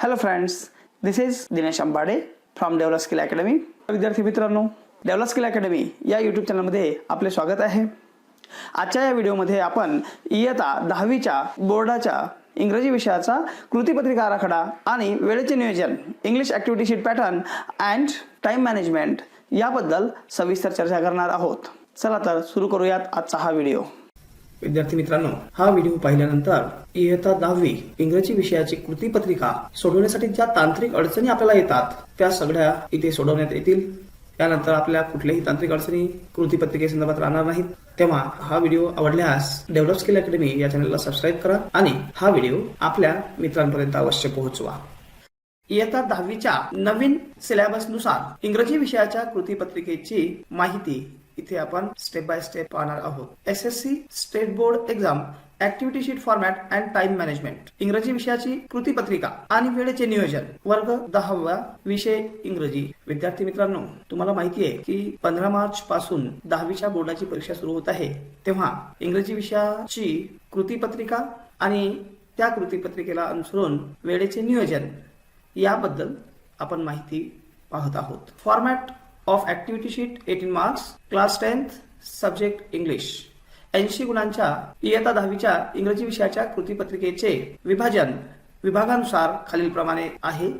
Hello friends, this is Dinesh Ambade from develop skill academy. विद्यार्थी मित्रांनो, develop skill academy या YouTube चॅनलमध्ये आपले स्वागत आहे. आजच्या या व्हिडिओमध्ये आपण इयत्ता 10वीच्या बोर्डाच्या इंग्रजी विषयाचा कृतीपत्रिका आराखडा आणि वेळेचे नियोजन, English activity sheet pattern and time management याबद्दल सविस्तर चर्चा करणार आहोत. चला तर सुरू करूयात आजचा हा व्हिडिओ. विद्यार्थी मित्रांनो, हा व्हिडिओ पाहिल्यानंतर इयत्ता 10वी इंग्रजी विषयाची कृतीपत्रिका सोडवण्यासाठी ज्या तांत्रिक अडचणी आपल्याला येतात त्या सगळ्या इथे सोडवण्यात येतील. त्यानंतर आपल्याला कुठल्याही तांत्रिक अडचणी कृतीपत्रिकेसंदर्भात राहणार नाहीत. तेव्हा हा व्हिडिओ आवडल्यास डेव्हलप स्किल अकॅडमी या चॅनलला सबस्क्राईब करा आणि हा व्हिडिओ आपल्या मित्रांपर्यंत अवश्य पोहोचवा. इयत्ता 10वीच्या नवीन सिलेबसनुसार इंग्रजी विषयाच्या कृतीपत्रिकेची माहिती इथे आपण स्टेप बाय स्टेप पाहणार आहोत. SSC state board exam activity sheet format and time management, इंग्रजी विषयाची कृतीपत्रिका आणि वेळेचे नियोजन, वर्ग 10वा, विषय इंग्रजी. विद्यार्थी मित्रांनो, तुम्हाला माहिती आहे की 15 मार्च पासून 10वीच्या बोर्डाची परीक्षा सुरू होत आहे. तेव्हा इंग्रजी विषयाची कृतीपत्रिका आणि त्या कृतीपत्रिकेला अनुसरून वेळेचे नियोजन याबद्दल आपण माहिती पाहत आहोत. Format of activity sheet 18 marks, class 10th, subject English. 80 गुणांच्या इयत्ता 10वीच्या इंग्रजी विषयाच्या कृतीपत्रिकेचे विभाजन विभागानुसार खालीलप्रमाणे आहे.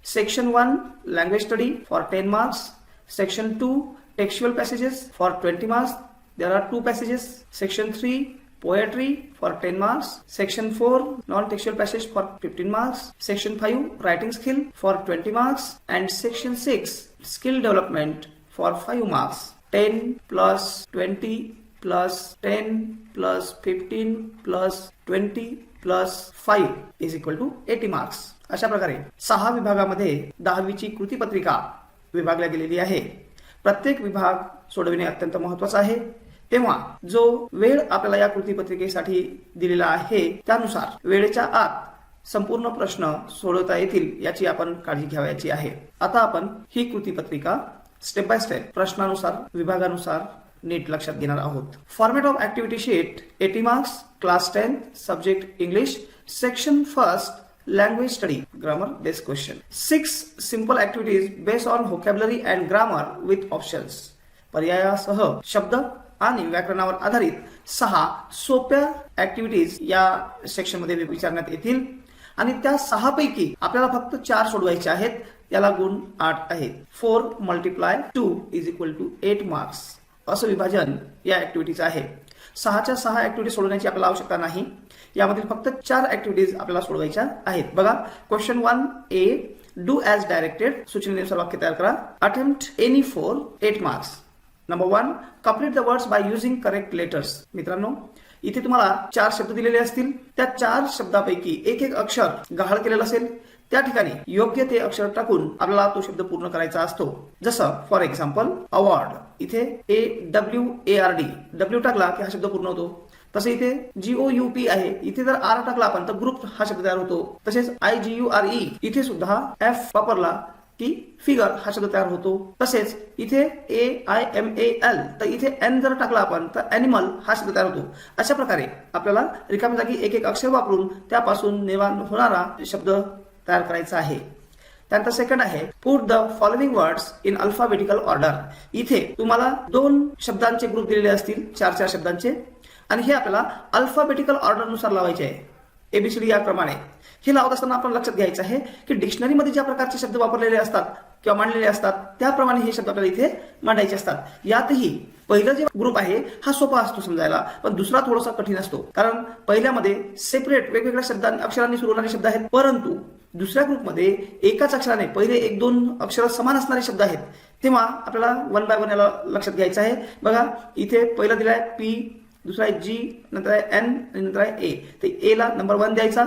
Section 1 language study for 10 marks, section 2 textual passages for 20 marks. There are 2 passages. Section 3 poetry for 10 marks, section 4 non-textual passage for 15 marks, section 5 writing skill for 20 marks, and section 6 skill development for 5 marks. 10 plus 20 plus 10 plus 15 plus 20 plus 5 is equal to 80 marks. अशा प्रकारे 6 विभागामध्ये 10वीची कृतीपत्रिका विभागल्या गेलेली आहे. प्रत्येक विभाग सोडविणे अत्यंत महत्त्वाचे आहे. तेव्हा जो वेळ आपल्याला या कृतीपत्रिकेसाठी दिलेला आहे त्यानुसार वेळेच्या आत संपूर्ण प्रश्न सोडवता येतील याची आपण काळजी घ्यावयाची आहे. आता आपण ही कृतीपत्रिका स्टेप बाय स्टेप प्रश्नानुसार विभागानुसार नीट लक्षात घेणार आहोत. Format of activity sheet 80 marks, class 10, subject English, section 1 language study, grammar based question. 6 simple activities based on vocabulary and grammar with options. पर्यायासह शब्द आणि व्याकरणावर आधारित 6 सोप्या ऍक्टिव्हिटीज या सेक्शन मध्ये विचारण्यात येतील आणि त्या 6 पैकी आपल्याला फक्त 4 सोडवायचे आहेत. याला गुण 8 आहेत. 4 × 2 = 8 मार्क्स असं विभाजन या ऍक्टिव्हिटीचं आहे. 6च्या 6 ऍक्टिव्हिटी सोडवण्याची आपल्याला आवश्यकता नाही. यामधील फक्त 4 ऍक्टिव्हिटीज आपल्याला सोडवायच्या आहेत. बघा, question 1A, do as directed. सूचनेनुसार वाक्य तयार करा. Attempt any for 8 marks. Number 1, complete the words by using correct letters. मित्रांनो, इथे तुम्हाला 4 शब्द दिलेले असतील. त्या 4 शब्दापैकी एक अक्षर गहाळ केलेलं असेल. त्या ठिकाणी योग्य ते अक्षर टाकून आपल्याला तो शब्द पूर्ण करायचा असतो. जसं फॉर एक्झाम्पल अवॉर्ड, इथे AWARD, W टाकला की हा शब्द पूर्ण होतो. तसे इथे GOUP आहे, इथे जर R टाकला आपण तर ग्रुप हा शब्द तयार होतो. तसेच IGURE, इथे सुद्धा F वापरला की फिगर हा शब्द तयार होतो. तसेच इथे AIMAL, तर इथे N जर टाकला आपण तर ॲनिमल हा शब्द तयार होतो. अशा प्रकारे आपल्याला रिकाम्या जागी एक अक्षर वापरून त्यापासून निर्माण होणारा शब्द तयार करायचा आहे. त्यानंतर सेकंड आहे put the following words in alphabetical order. इथे तुम्हाला 2 शब्दांचे ग्रुप दिलेले असतील, 4 शब्दांचे, आणि हे आपल्याला अल्फाबेटिकल ऑर्डर नुसार लावायचे आहे. ABCD याप्रमाणे. हे लावत असताना आपण लक्षात घ्यायचं आहे की डिक्शनरीमध्ये ज्या प्रकारचे शब्द वापरलेले असतात किंवा मांडलेले असतात त्याप्रमाणे हे शब्द आपल्याला इथे मांडायचे असतात. यातही पहिला जे ग्रुप आहे हा सोपा असतो समजायला, पण दुसरा थोडासा कठीण असतो. कारण पहिल्यामध्ये सेपरेट वेगवेगळ्या अक्षरांनी सुरू होणारे शब्द आहेत, परंतु दुसऱ्या ग्रुपमध्ये एकाच अक्षराने पहिले 1-2 अक्षर समान असणारे शब्द आहेत. तेव्हा आपल्याला 1 बाय 1 याला लक्षात घ्यायचं आहे. बघा, इथे पहिला दिलाय P, दुसरा आहे G, नंतर आहे N आणि नंतर आहे A. तर A ला नंबर 1 द्यायचा,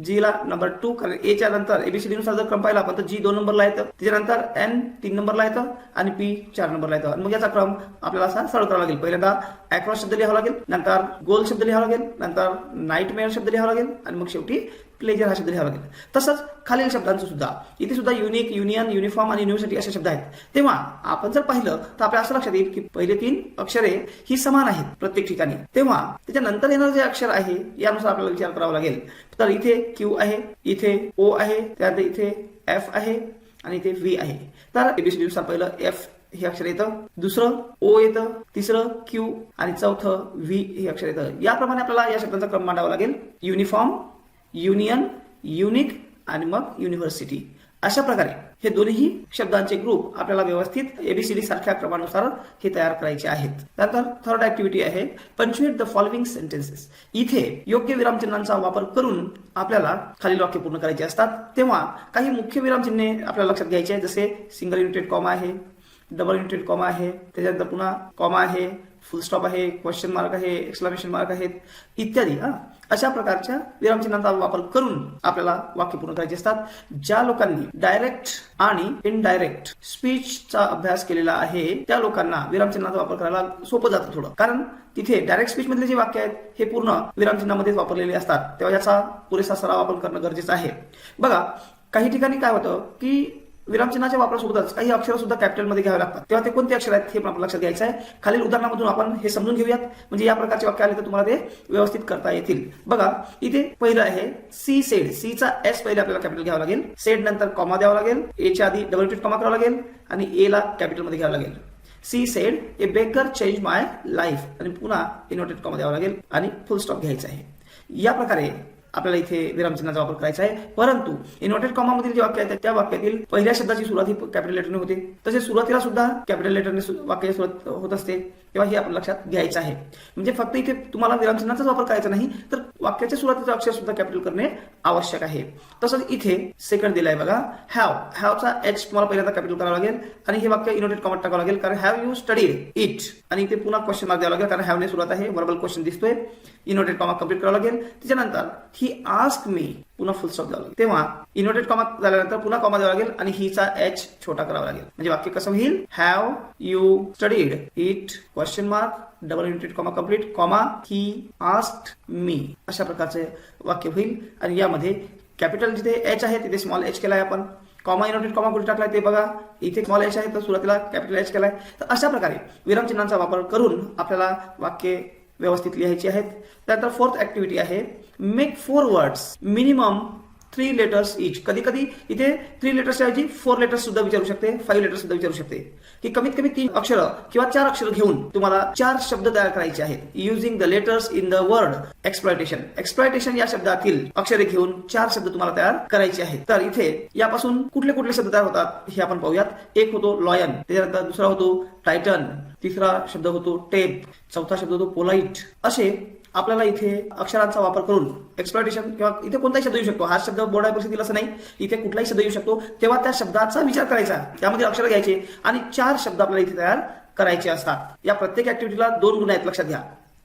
G ला नंबर 2, कारण A च्या नंतर ABCD नुसार जर क्रम पाहिला आपण तर G 2 नंबरला येतं, त्याच्यानंतर N 3 नंबरला येतं आणि P 4 नंबरला येतं. मग याचा क्रम आपल्याला असा सरळ करावा लागेल. पहिल्यांदा ॲक्रॉस शब्द लिहावा लागेल, नंतर गोल शब्द लिहावा लागेल, नंतर नाईटमेअर शब्द लिहावा लागेल आणि मग शेवटी प्लेजर हा शब्द लिहावा लागेल. तसंच खालील शब्दांचं सुद्धा इथे सुद्धा युनिक, युनियन, युनिफॉर्म आणि युनिव्हर्सिटी असे शब्द आहेत. तेव्हा आपण जर पाहिलं तर आपल्या असं लक्षात येईल की पहिले 3 अक्षरे ही समान आहेत प्रत्येक ठिकाणी. तेव्हा त्याच्यानंतर येणारं जे अक्षर आहे यानुसार आपल्याला विचार करावा लागेल. तर इथे क्यू आहे, इथे ओ आहे, त्यानंतर इथे एफ आहे आणि इथे व्ही आहे. तर एबीसीडी नुसार पहिलं एफ हे अक्षर येतं, दुसरं ओ येतं, तिसरं क्यू आणि चौथं व्ही हे अक्षर येतं. याप्रमाणे आपल्याला या शब्दांचा क्रम मांडावा लागेल. युनिफॉर्म, युनियन, युनिक आणि मग युनिव्हर्सिटी. अशा प्रकारे हे दोन्ही शब्दांचे ग्रुप आपल्याला व्यवस्थित एबीसीडी सारख्या क्रमानुसार हे तयार करायचे आहेत. त्यानंतर थर्ड ऍक्टिव्हिटी आहे पंच्युएट द फॉलोइंग सेंटेन्सेस. इथे योग्य विरामचिन्हांचा वापर करून आपल्याला खालील वाक्य पूर्ण करायचे असतात. तेव्हा काही मुख्य विरामचिन्हे आपल्याला लक्षात घ्यायची आहेत. जसे सिंगल युनिटेड कॉमा आहे, डबल युनिटेड कॉमा आहे, त्याच्यानंतर पुन्हा कॉमा आहे, फुल स्टॉप आहे, क्वेश्चन मार्क आहे, एक्सक्लेमेशन मार्क आहेत इत्यादी. अशा प्रकारच्या विरामचिन्हांचा वापर करून आपल्याला वाक्य पूर्ण करायचे असतात. ज्या लोकांनी डायरेक्ट आणि इनडायरेक्ट स्पीचचा अभ्यास केलेला आहे त्या लोकांना विरामचिन्हाचा वापर करायला सोपं जातं थोडं. कारण तिथे डायरेक्ट स्पीच मधले जे वाक्य आहेत हे पूर्ण विरामचिन्हामध्येच वापरलेले असतात. तेव्हा याचा पुरेसा सराव आपण करणं गरजेचं आहे. बघा काही ठिकाणी काय होतं की विरामचिन्हाच्या वापरासोबतच काही अक्षर सुद्धा कॅपिटलमध्ये घ्यावे लागतात. तेव्हा ते कोणते अक्षर आहेत हे पण आपल्याला लक्षात घ्यायचं आहे. खालील उदाहरणामधून आपण हे समजून घेऊयात, म्हणजे या प्रकारचे वाक्य आले तर तुम्हाला ते व्यवस्थित करता येतील. बघा इथे पहिलं आहे सी सेड. सी चा एस पहिले आपल्याला कॅपिटल घ्यावा लागेल, सेड नंतर कॉमा द्यावा लागेल, एच्या आधी डबल युनिट कॉमा करावा लागेल आणि ए ला कॅपिटलमध्ये घ्यावं लागेल. She said A baker change my life आणि पुन्हा इन्व्हर्टेड कॉमा द्यावा लागेल आणि फुल स्टॉप घ्यायचा आहे. या प्रकारे आपल्याला इथे विरामचिन्हाचा वापर करायचा आहे. परंतु इन्व्हर्टेड कॉमा मधील जे वाक्य आहेत त्या वाक्यातील पहिल्या शब्दाची सुरुवात ही कॅपिटल लेटरने होते, तसेच सुरुवातीला सुद्धा कॅपिटल लेटरने वाक्याची सुरुवात होत असते. तेव्हा हे आपण लक्षात घ्यायचं आहे. म्हणजे फक्त इथे तुम्हाला विरामचिन्हाचाच वापर करायचा नाही तर वाक्याच्या सुरुवातीचं अक्षर सुद्धा कॅपिटल करणे आवश्यक आहे. तसंच इथे सेकंड दिलाय बघा हॅव. हॅवचा एच तुम्हाला पहिल्यांदा कॅपिटल करावा लागेल आणि हे वाक्य इन्व्हर्टेड कॉमा टाकावं लागेल कारण हॅव यू स्टडीड इट आणि इथे पुन्हा क्वेश्चन मार्क द्यावा लागेल कारण हॅवने सुरुवात आहे, वर्बल क्वेश्चन दिसतोय. इन्व्हर्टेड कॉमा कंप्लीट करावा लागेल. त्याच्यानंतर ही आस्क मी पुन्हा फुल स्टॉप द्यावा लागेल. तेव्हा इन्व्हर्टेड कॉमा झाल्यानंतर पुन्हा कॉमा द्यावा लागेल आणि हिचा एच छोटा करावा लागेल. म्हणजे वाक्य कसं होईल have you studied it question mark double inverted comma complete comma he asked me. अशा प्रकारचे वाक्य होईल. आणि यामध्ये कॅपिटल जिथे एच आहे तिथे स्मॉल एच केलाय आपण, कॉमा इन्व्हर्टेड कॉमा कुठे टाकलाय ते बघा, इथे स्मॉल एच आहे तर सुरुवातीला कॅपिटल एच केलाय. तर अशा प्रकारे विरामचिन्हांचा वापर करून आपल्याला वाक्य व्यवस्थित लिहायची आहेत. त्यानंतर फोर्थ ऍक्टिव्हिटी आहे make 4 words minimum 3 letters each. कधी कधी इथे 3 लेटर्सच्या ऐवजी 4 लेटर्स सुद्धा विचारू शकते, 5 लेटर्स सुद्धा विचारू शकते की कमीत कमी 3 अक्षर किंवा 4 अक्षर घेऊन तुम्हाला 4 शब्द तयार करायचे आहेत. Using the letters in the word exploitation. Exploitation या शब्दातील अक्षरे घेऊन 4 शब्द तुम्हाला तयार करायचे आहेत. तर इथे यापासून कुठले कुठले शब्द तयार होतात हे आपण पाहूयात. एक होतो लॉयन, त्याच्यानंतर दुसरा होतो टायटन, तिसरा शब्द होतो टेप, चौथा शब्द होतो पोलाइट. असे आपल्याला इथे अक्षरांचा वापर करून एक्सप्लॉयटेशन किंवा इथे कोणताही शब्द येऊ शकतो. हा शब्द बोर्ड परिस्थितीला असं नाही, इथे कुठलाही शब्द येऊ शकतो. तेव्हा त्या शब्दाचा विचार करायचा, त्यामध्ये अक्षर घ्यायचे आणि 4 शब्द आपल्याला इथे तयार करायचे असतात. या प्रत्येक ऍक्टिव्हिटीला 2 गुण आहेत लक्षात घ्या.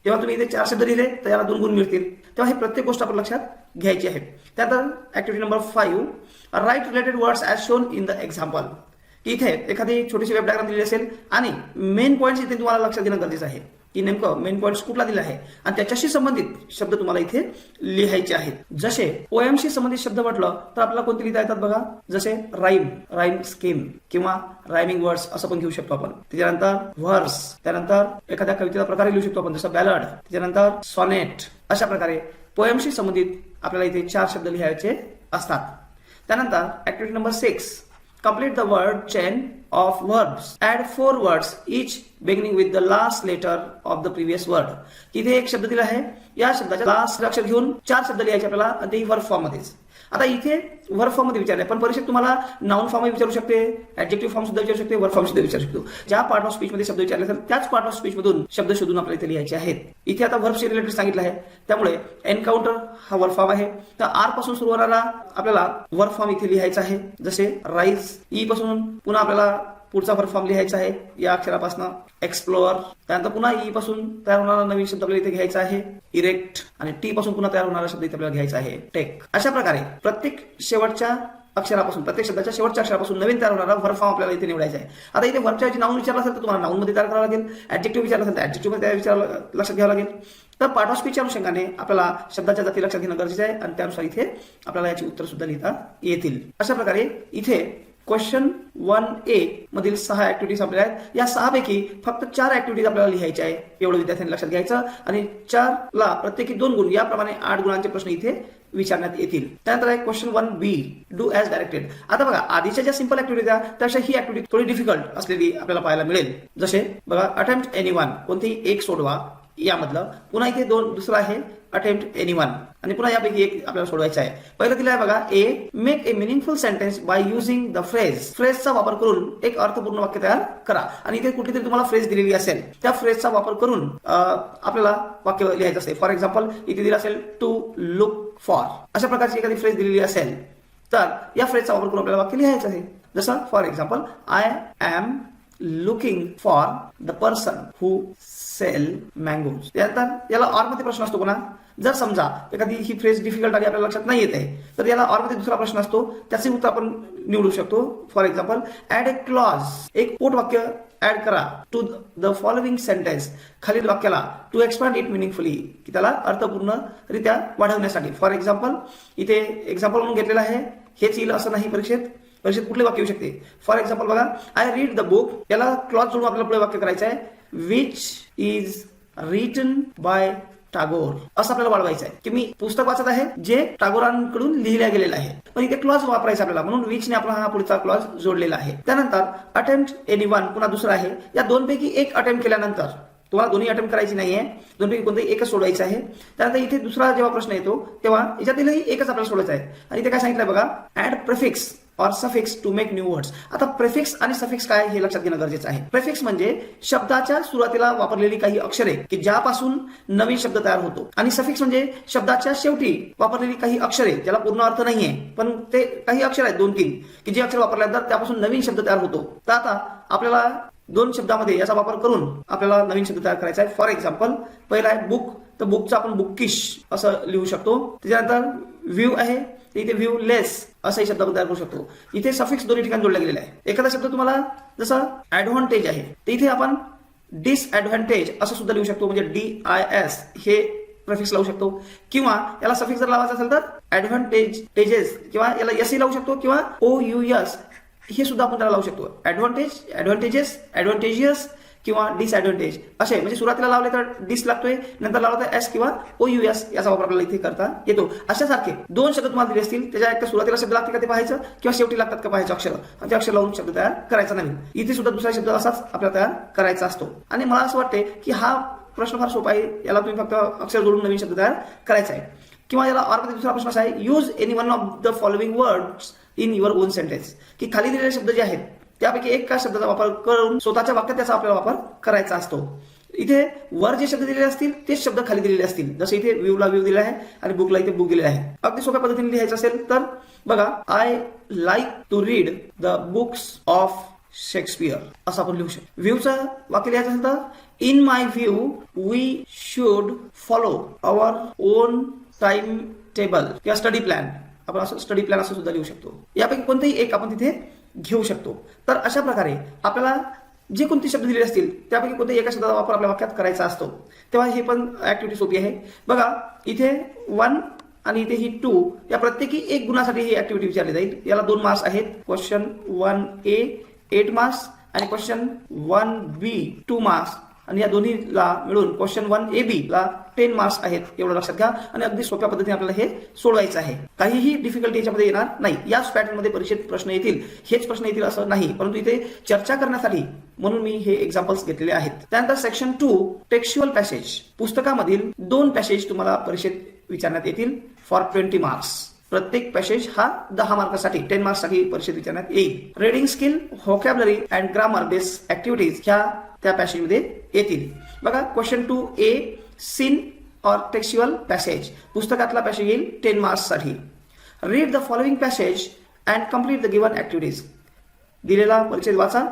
तेव्हा तुम्ही इथे 4 शब्द लिहिले तर याला 2 गुण मिळतील. तेव्हा हे प्रत्येक गोष्ट आपण लक्षात घ्यायची आहे. त्यानंतर activity number 5 write related words as shown in the example. इथे एखादी छोटीशी वेब डायग्राम दिली असेल आणि मेन पॉईंट्स इथे तुम्हाला लक्षात घेणं गरजेचं आहे की नेमकं मेन पॉईंट्स कुठला दिला आहे आणि त्याच्याशी संबंधित शब्द तुम्हाला इथे लिहायचे आहेत. जसे पोएमशी संबंधित शब्द म्हटलं तर आपल्याला कोणते लिहिता येतात बघा, जसे राईम, राईम स्कीम किंवा रायमिंग वर्ड्स असं पण घेऊ शकतो आपण. त्याच्यानंतर व्हर्स, त्यानंतर एखाद्या कवितेचा प्रकार लिहू शकतो आपण जसं बॅलड, त्याच्यानंतर सॉनेट. अशा प्रकारे पोएमशी संबंधित आपल्याला इथे 4 शब्द लिहायचे असतात. त्यानंतर activity number 6 complete the word chain of verbs. Add 4 words each beginning with the last letter of the previous word. इथे एक शब्द दिला आहे, या शब्दाच्या लास्ट अक्षर घेऊन 4 शब्द लिहायचे आपल्याला आणि ते वर्ब फॉर्म मध्येच. आता इथे वर्ब फॉर्म मध्ये विचारले, पण परीक्षेत तुम्हाला नाउन फॉर्म विचारू शकते, ऍडजेक्टिव्ह फॉर्म सुद्धा विचारू शकते, वर्ब फॉर्म सुद्धा विचारू शकतो. ज्या पार्ट ऑफ स्पीच मध्ये शब्द विचारले तर त्याच पार्ट ऑफ स्पीच मधून शब्द शोधून आपल्याला इथे लिहायचे आहेत. इथे आता वर्बशी रिलेटेड सांगितलं आहे, त्यामुळे एन्काउंटर हा वर्ब फॉर्म आहे. तर आर पासून सुरू होणारा आपल्याला वर्ब फॉर्म इथे लिहायचा आहे, जसे राईज. ई पासून पुन्हा आपल्याला पुढचा वर्ब फॉर्म लिहायचा आहे या अक्षरापासून एक्सप्लोअर. त्यानंतर पुन्हा ई पासून तयार होणारा नवीन शब्द आपल्याला इथे घ्यायचा आहे इरेक्ट आणि टी पासून पुन्हा तयार होणारा शब्द इथे आपल्याला घ्यायचा आहे टेक. अशा प्रकारे प्रत्येक शेवटच्या अक्षरापासून, प्रत्येक शब्दाच्या शेवटच्या अक्षरापासून नवीन तयार होणारा वर्ब फॉर्म आपल्याला इथे निवडायचा आहे. आता इथे वर्बच्या ऐवजी नाउन विचारला असेल तर तुम्हाला नाउन मध्ये तयार करावं लागेल, ऍडजेक्टिव्ह विचारला असेल तर ऍडजेक्टिव्ह मध्ये लक्षात घ्यावं लागेल. तर पार्ट ऑफ स्पीचच्या अनुषंगाने आपल्याला शब्दाच्या जाती लक्षात घेणं गरजेचं आहे आणि त्यानुसार इथे आपल्याला याची उत्तर सुद्धा लिहिता येतील. अशा प्रकारे इथे क्वेश्चन 1A मधील 6 ऍक्टिव्हिटीज आपल्याला आहेत. या 6 पैकी फक्त 4 ऍक्टिव्हिटीज आपल्याला लिहायच्या आहे, एवढं विद्यार्थ्यांनी लक्षात घ्यायचं. आणि 4 ला प्रत्येकी 2 गुण, याप्रमाणे 8 गुणांचे प्रश्न इथे विचारण्यात येतील. त्यानंतर आहे question 1B, do as directed. आता बघा, आधीच्या ज्या सिंपल ऍक्टिव्हिटीज आहेत त्यापेक्षा ही ऍक्टिव्हिटी थोडी डिफिकल्ट असलेली आपल्याला पाहायला मिळेल. जसे बघा, अटेम्प्ट एनीवन, कोणतीही एक सोडवा यामधलं. पुन्हा इथे दुसरं आहे अटेम्प्ट एनीवन आणि पुन्हा यापैकी एक आपल्याला सोडवायचं आहे. पहिलं दिलं आहे बघा, a make a meaningful sentence by using the phrase. फ्रेजचा वापर करून एक अर्थपूर्ण वाक्य तयार करा. आणि इथे कुठेतरी तुम्हाला फ्रेज दिलेली असेल, त्या फ्रेजचा वापर करून आपल्याला वाक्य लिहायचं असेल. फॉर एक्झाम्पल इथे दिलं असेल टू लुक फॉर, अशा प्रकारची एखादी फ्रेज दिलेली असेल तर या फ्रेजचा वापर करून आपल्याला वाक्य लिहायचं आहे. जसं for example, I am looking for the person who sell mangoes. त्यानंतर याला ऑर मध्ये प्रश्न असतो पुन्हा. जर समजा एखादी ही फ्रेज डिफिकल्ट आली, आपल्याला लक्षात नाही येत आहे, तर याला ऑर मध्ये दुसरा प्रश्न असतो, त्याचे उत्तर आपण निवडू शकतो. For example, add a clause, एक पोटवाक्य ऍड करा टू द फॉलोइंग सेंटेन्स, खालील वाक्याला, टू एक्सपांड इट मिनिंगफुली, की त्याला अर्थपूर्णरित्या वाढवण्यासाठी. फॉर एक्झाम्पल इथे एक्झाम्पल म्हणून घेतलेलं आहे, हेच येईल असं नाही परीक्षेत कुठले वाक्य येऊ शकते. फॉर एक्झाम्पल बघा, आय रीड द बुक, याला क्लॉज जोडून आपल्याला पुढे वाक्य करायचं आहे, which is written by Tagore, असं आपल्याला वाढवायचं आहे की मी पुस्तक वाचत आहे जे टागोरांकडून लिहिल्या गेलेलं आहे. पण इथे क्लॉज वापरायचा आपल्याला, म्हणून विचने आपला हा पुढचा क्लॉज जोडलेला आहे. त्यानंतर अटेम्प्ट एनीवन, पुन्हा दुसरा आहे. या दोनपैकी एक अटेम्प्ट केल्यानंतर तुम्हाला दोन्ही अटेम्प्ट करायची नाहीये, दोनपैकी कोणतंही एकच सोडवायचं आहे. त्यानंतर इथे दुसरा जेव्हा प्रश्न येतो तेव्हा याच्यातीलही एकच आपल्याला सोडायचं आहे. आणि इथे काय सांगितलंय बघा, ऍड प्रिफिक्स और suffix to make new words. आता प्रिफिक्स आणि सफिक्स काय हे लक्षात घेणं गरजेचं आहे. प्रिफिक्स म्हणजे शब्दाच्या सुरुवातीला वापरलेली काही अक्षरे की ज्यापासून नवीन शब्द तयार होतो, आणि सफिक्स म्हणजे शब्दाच्या शेवटी वापरलेली काही अक्षरे ज्याला पूर्ण अर्थ नाहीये, पण ते काही अक्षर आहेत 2-3 की जे अक्षर वापरल्यानंतर त्यापासून नवीन शब्द तयार होतो. तर आता आपल्याला 2 शब्दामध्ये याचा वापर करून आपल्याला नवीन शब्द तयार करायचा आहे. फॉर एक्झाम्पल, पहिला आहे बुक, तर बुकचा आपण बुकिश असं लिहू शकतो. त्याच्यानंतर व्ह्यू आहे, इथे व्ह्यू लेस असाही शब्द आपण तयार करू शकतो. इथे सफिक्स दोन्ही ठिकाणी जोडला गेलेला आहे. एखादा शब्द तुम्हाला जसा ऍडव्हान्टेज आहे, तर इथे आपण डिसएडव्हान्टेज असं सुद्धा लिहू शकतो, म्हणजे DIS हे प्रिफिक्स लावू शकतो. किंवा याला सफिक्स जर लावायचा असेल तर ऍडव्हान्टेजेस किंवा याला एस लावू शकतो, किंवा OUS हे सुद्धा आपण त्याला लावू शकतो. ऍडव्हान्टेजेस, ऍडव्हान्टेजियस किंवा डिसएडव्हान्टेज असे, म्हणजे सुरुवातीला लावले तर डिस लागतोय, नंतर लावला तर एस किंवा OUS याचा वापर आपल्याला इथे करता येतो. अशासारखे 2 शब्द तुम्हाला दिले असतील, त्याच्या एक सुरुवातीला शब्द लागते का ते पाहायचं, किंवा शेवटी लागतात का पाहायचं अक्षर, आणि ते अक्षर लावून शब्द तयार करायचा नवीन. इथे सुद्धा दुसरा शब्द असाच आपल्याला तयार करायचा असतो. आणि मला असं वाटते की हा प्रश्न फार सोपा आहे, याला तुम्ही फक्त अक्षर जोडून नवीन शब्द तयार करायचा आहे. किंवा याला ऑर मध्ये दुसरा प्रश्न असा आहे, use any one of the following words in your on sentence, की खाली दिलेले शब्द जे आहेत त्यापैकी एक शब्दाचा वापर करून स्वतःच्या वाक्यात त्याचा आपल्याला वापर करायचा असतो. इथे वर जे शब्द दिलेले असतील तेच शब्द खाली दिलेले असतील. जसे इथे व्ह्यूला व्ह्यू दिला आहे आणि बुकला इथे बुक दिलेला आहे. अगदी सोप्या पद्धतीने लिहायचं असेल तर बघा, I like to read the books of Shakespeare असं आपण लिहू शकतो. व्ह्यूचं वाक्य लिहायचं असेल तर, in my view we should follow our own time table किंवा स्टडी प्लॅन, आपण असं स्टडी प्लॅन असं सुद्धा लिहू शकतो. यापैकी कोणतेही एक आपण तिथे घेऊ शकतो. तर अशा प्रकारे आपल्याला जे कोणते शब्द दिलेले असतील त्यापैकी कोणत्याही एका शब्दाचा वापर आपल्या वाक्यात करायचा असतो. तेव्हा ही पण ऍक्टिव्हिटी सोपी आहे. बघा, इथे 1 आणि इथे ही 2 या प्रत्येकी 1 गुणासाठी ही ऍक्टिव्हिटी विचारली जाईल. याला 2 मार्क्स आहेत. क्वेश्चन 1A 8 मार्क्स आणि क्वेश्चन 1B 2 मार्क्स, आणि या दोन्हीला मिळून क्वेश्चन 1AB ला 10 मार्क्स आहेत, एवढं लक्षात घ्या. आणि अगदी सोप्या पद्धतीने आपल्याला हे सोडवायचं आहे. काहीही डिफिकल्टी याच्यामध्ये येणार नाही. याच पॅटर्नमध्ये परीक्षेत प्रश्न येतील, हेच प्रश्न येतील असं नाही, परंतु इथे चर्चा करण्यासाठी म्हणून मी हे एक्झाम्पल्स घेतलेले आहेत. त्यानंतर सेक्शन 2 टेक्स्च्युअल पॅसेज, पुस्तकामधील 2 पॅसेज तुम्हाला परीक्षेत विचारण्यात येतील फॉर 20 मार्क्स. प्रत्येक पॅसेज हा 10 मार्कासाठी 10 मार्क्ससाठी परीक्षेत विचारण्यात येईल. Reading skill, vocabulary and grammar based activities ह्या त्या पॅसेजमध्ये येतील. बघा, क्वेश्चन 2A सीन और टेक्स्च्युअल पॅसेज, पुस्तकातला पॅसेज येईल 10 मार्क्ससाठी. Read the following passage and complete the given activities, दिलेला परिच्छेद वाचा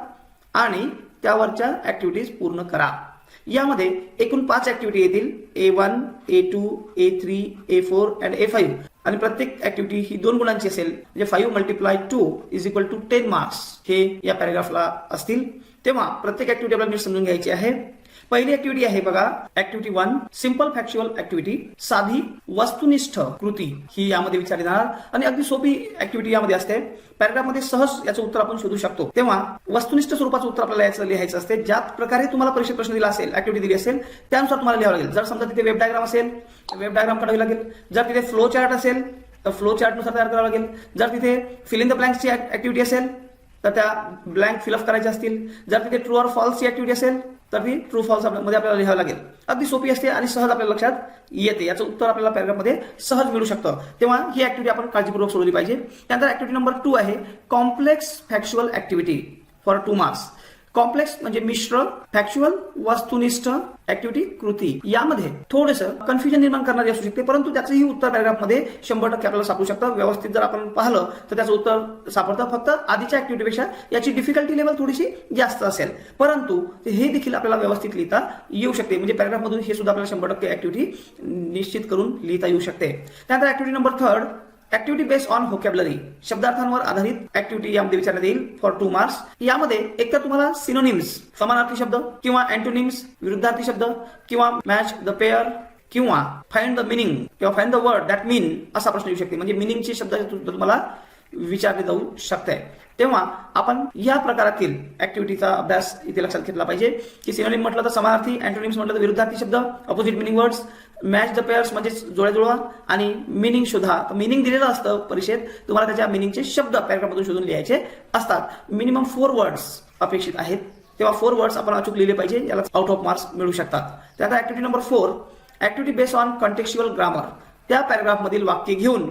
आणि त्यावरच्या ऍक्टिव्हिटीज पूर्ण करा. यामध्ये एकूण 5 ऍक्टिव्हिटी येतील, A1, A2, A3, A4 and A5, आणि प्रत्येक ऍक्टिव्हिटी ही 2 गुणांची असेल, म्हणजे 5 × 2 = 10 मार्क्स हे या पॅराग्राफला असतील. तेव्हा प्रत्येक ऍक्टिव्हिटी आपल्याला नीट समजून घ्यायची आहे. पहिली ऍक्टिव्हिटी आहे बघा, ऍक्टिव्हिटी 1 सिंपल फॅक्च्युअल ऍक्टिव्हिटी, साधी वस्तुनिष्ठ कृती ही यामध्ये विचारली जाणार आणि अगदी सोपी ऍक्टिव्हिटी यामध्ये असते. पॅराग्राफ मध्ये सहज याचं उत्तर आपण शोधू शकतो. तेव्हा वस्तुनिष्ठ स्वरूपाचं उत्तर आपल्याला याचं लिहायचं असते. ज्या प्रकारे तुम्हाला परीक्षेत प्रश्न दिला असेल, ऍक्टिव्हिटी दिली असेल त्यानुसार तुम्हाला लिहावं लागेल. जर समजा तिथे वेब डायग्राम असेल, वेब डायग्राम काढावी लागेल. जर तिथे फ्लो चार्ट असेल तर फ्लो चार्ट नुसार तयार करावं लागेल. जर तिथे फिल इन द ब्लँक्सची ऍक्टिव्हिटी असेल तर त्या ब्लँक फिलअप करायचे असतील. जर तिथे ट्रू ऑर फॉल्सची ऍक्टिव्हिटी असेल तर ती ट्रू फॉल्स मध्ये आपल्याला लिहावं लागेल. अगदी सोपी असते आणि सहज आपल्याला लक्षात येते. याचं उत्तर आपल्याला पॅराग्राफमध्ये सहज मिळू शकतं. तेव्हा ही ऍक्टिव्हिटी आपण काळजीपूर्वक सोडवली पाहिजे. त्यानंतर ऍक्टिव्हिटी नंबर 2 आहे complex factual activity for 2 marks. Complex म्हणजे मिश्र, फॅक्च्युअल वस्तुनिष्ठ ऍक्टिव्हिटी कृती. यामध्ये थोडंसं कन्फ्युजन निर्माण करणारी असू शकते, परंतु त्याचंही उत्तर पॅराग्राफमध्ये 100% आपल्याला सापडू शकतं. व्यवस्थित जर आपण पाहिलं तर त्याचं उत्तर सापडतं. फक्त आधीच्या ऍक्टिव्हिटीपेक्षा याची डिफिकल्टी लेवल थोडीशी जास्त असेल, परंतु हे देखील आपल्याला व्यवस्थित लिहिता येऊ शकते. म्हणजे पॅराग्राफमधून हे सुद्धा आपल्याला 100% ऍक्टिव्हिटी निश्चित करून लिहिता येऊ शकते. त्यानंतर activity number 3 activity based on vocabulary, शब्दार्थांवर आधारित ऍक्टिव्हिटी यामध्ये विचारण्यात येईल फॉर 2 मार्क्स. यामध्ये एकतर तुम्हाला सिनोनिम्स समानार्थी शब्द किंवा अँटोनिम्स विरुद्धार्थी शब्द किंवा मॅच द पेअर किंवा फाइंड द मिनिंग किंवा फाइंड द वर्ड दॅट मीन असा प्रश्न येऊ शकते. म्हणजे मिनिंगचे शब्द तुम्हाला विचारले जाऊ शकते. तेव्हा आपण या प्रकारातील ऍक्टिव्हिटीचा अभ्यास इथे लक्षात घेतला पाहिजे की सिनोनिम म्हटलं तर समानार्थी, अँटोनिम्स म्हटलं तर विरुद्धार्थी शब्द, opposite meaning words, match the pairs म्हणजे जोड्या जुळवा आणि मिनिंग शोधा. मिनिंग दिलेलं असतं परीक्षेत, तुम्हाला त्याच्या मिनिंगचे शब्द पॅराग्राफमधून शोधून लिहायचे असतात. मिनिमम 4 वर्ड्स अपेक्षित आहेत. तेव्हा 4 वर्ड्स आपण अचूक लिहिले पाहिजे. याला आउट ऑफ मार्क्स मिळू शकतात. त्यानंतर activity number 4 activity based on contextual grammar. त्या पॅराग्राफमधील वाक्य घेऊन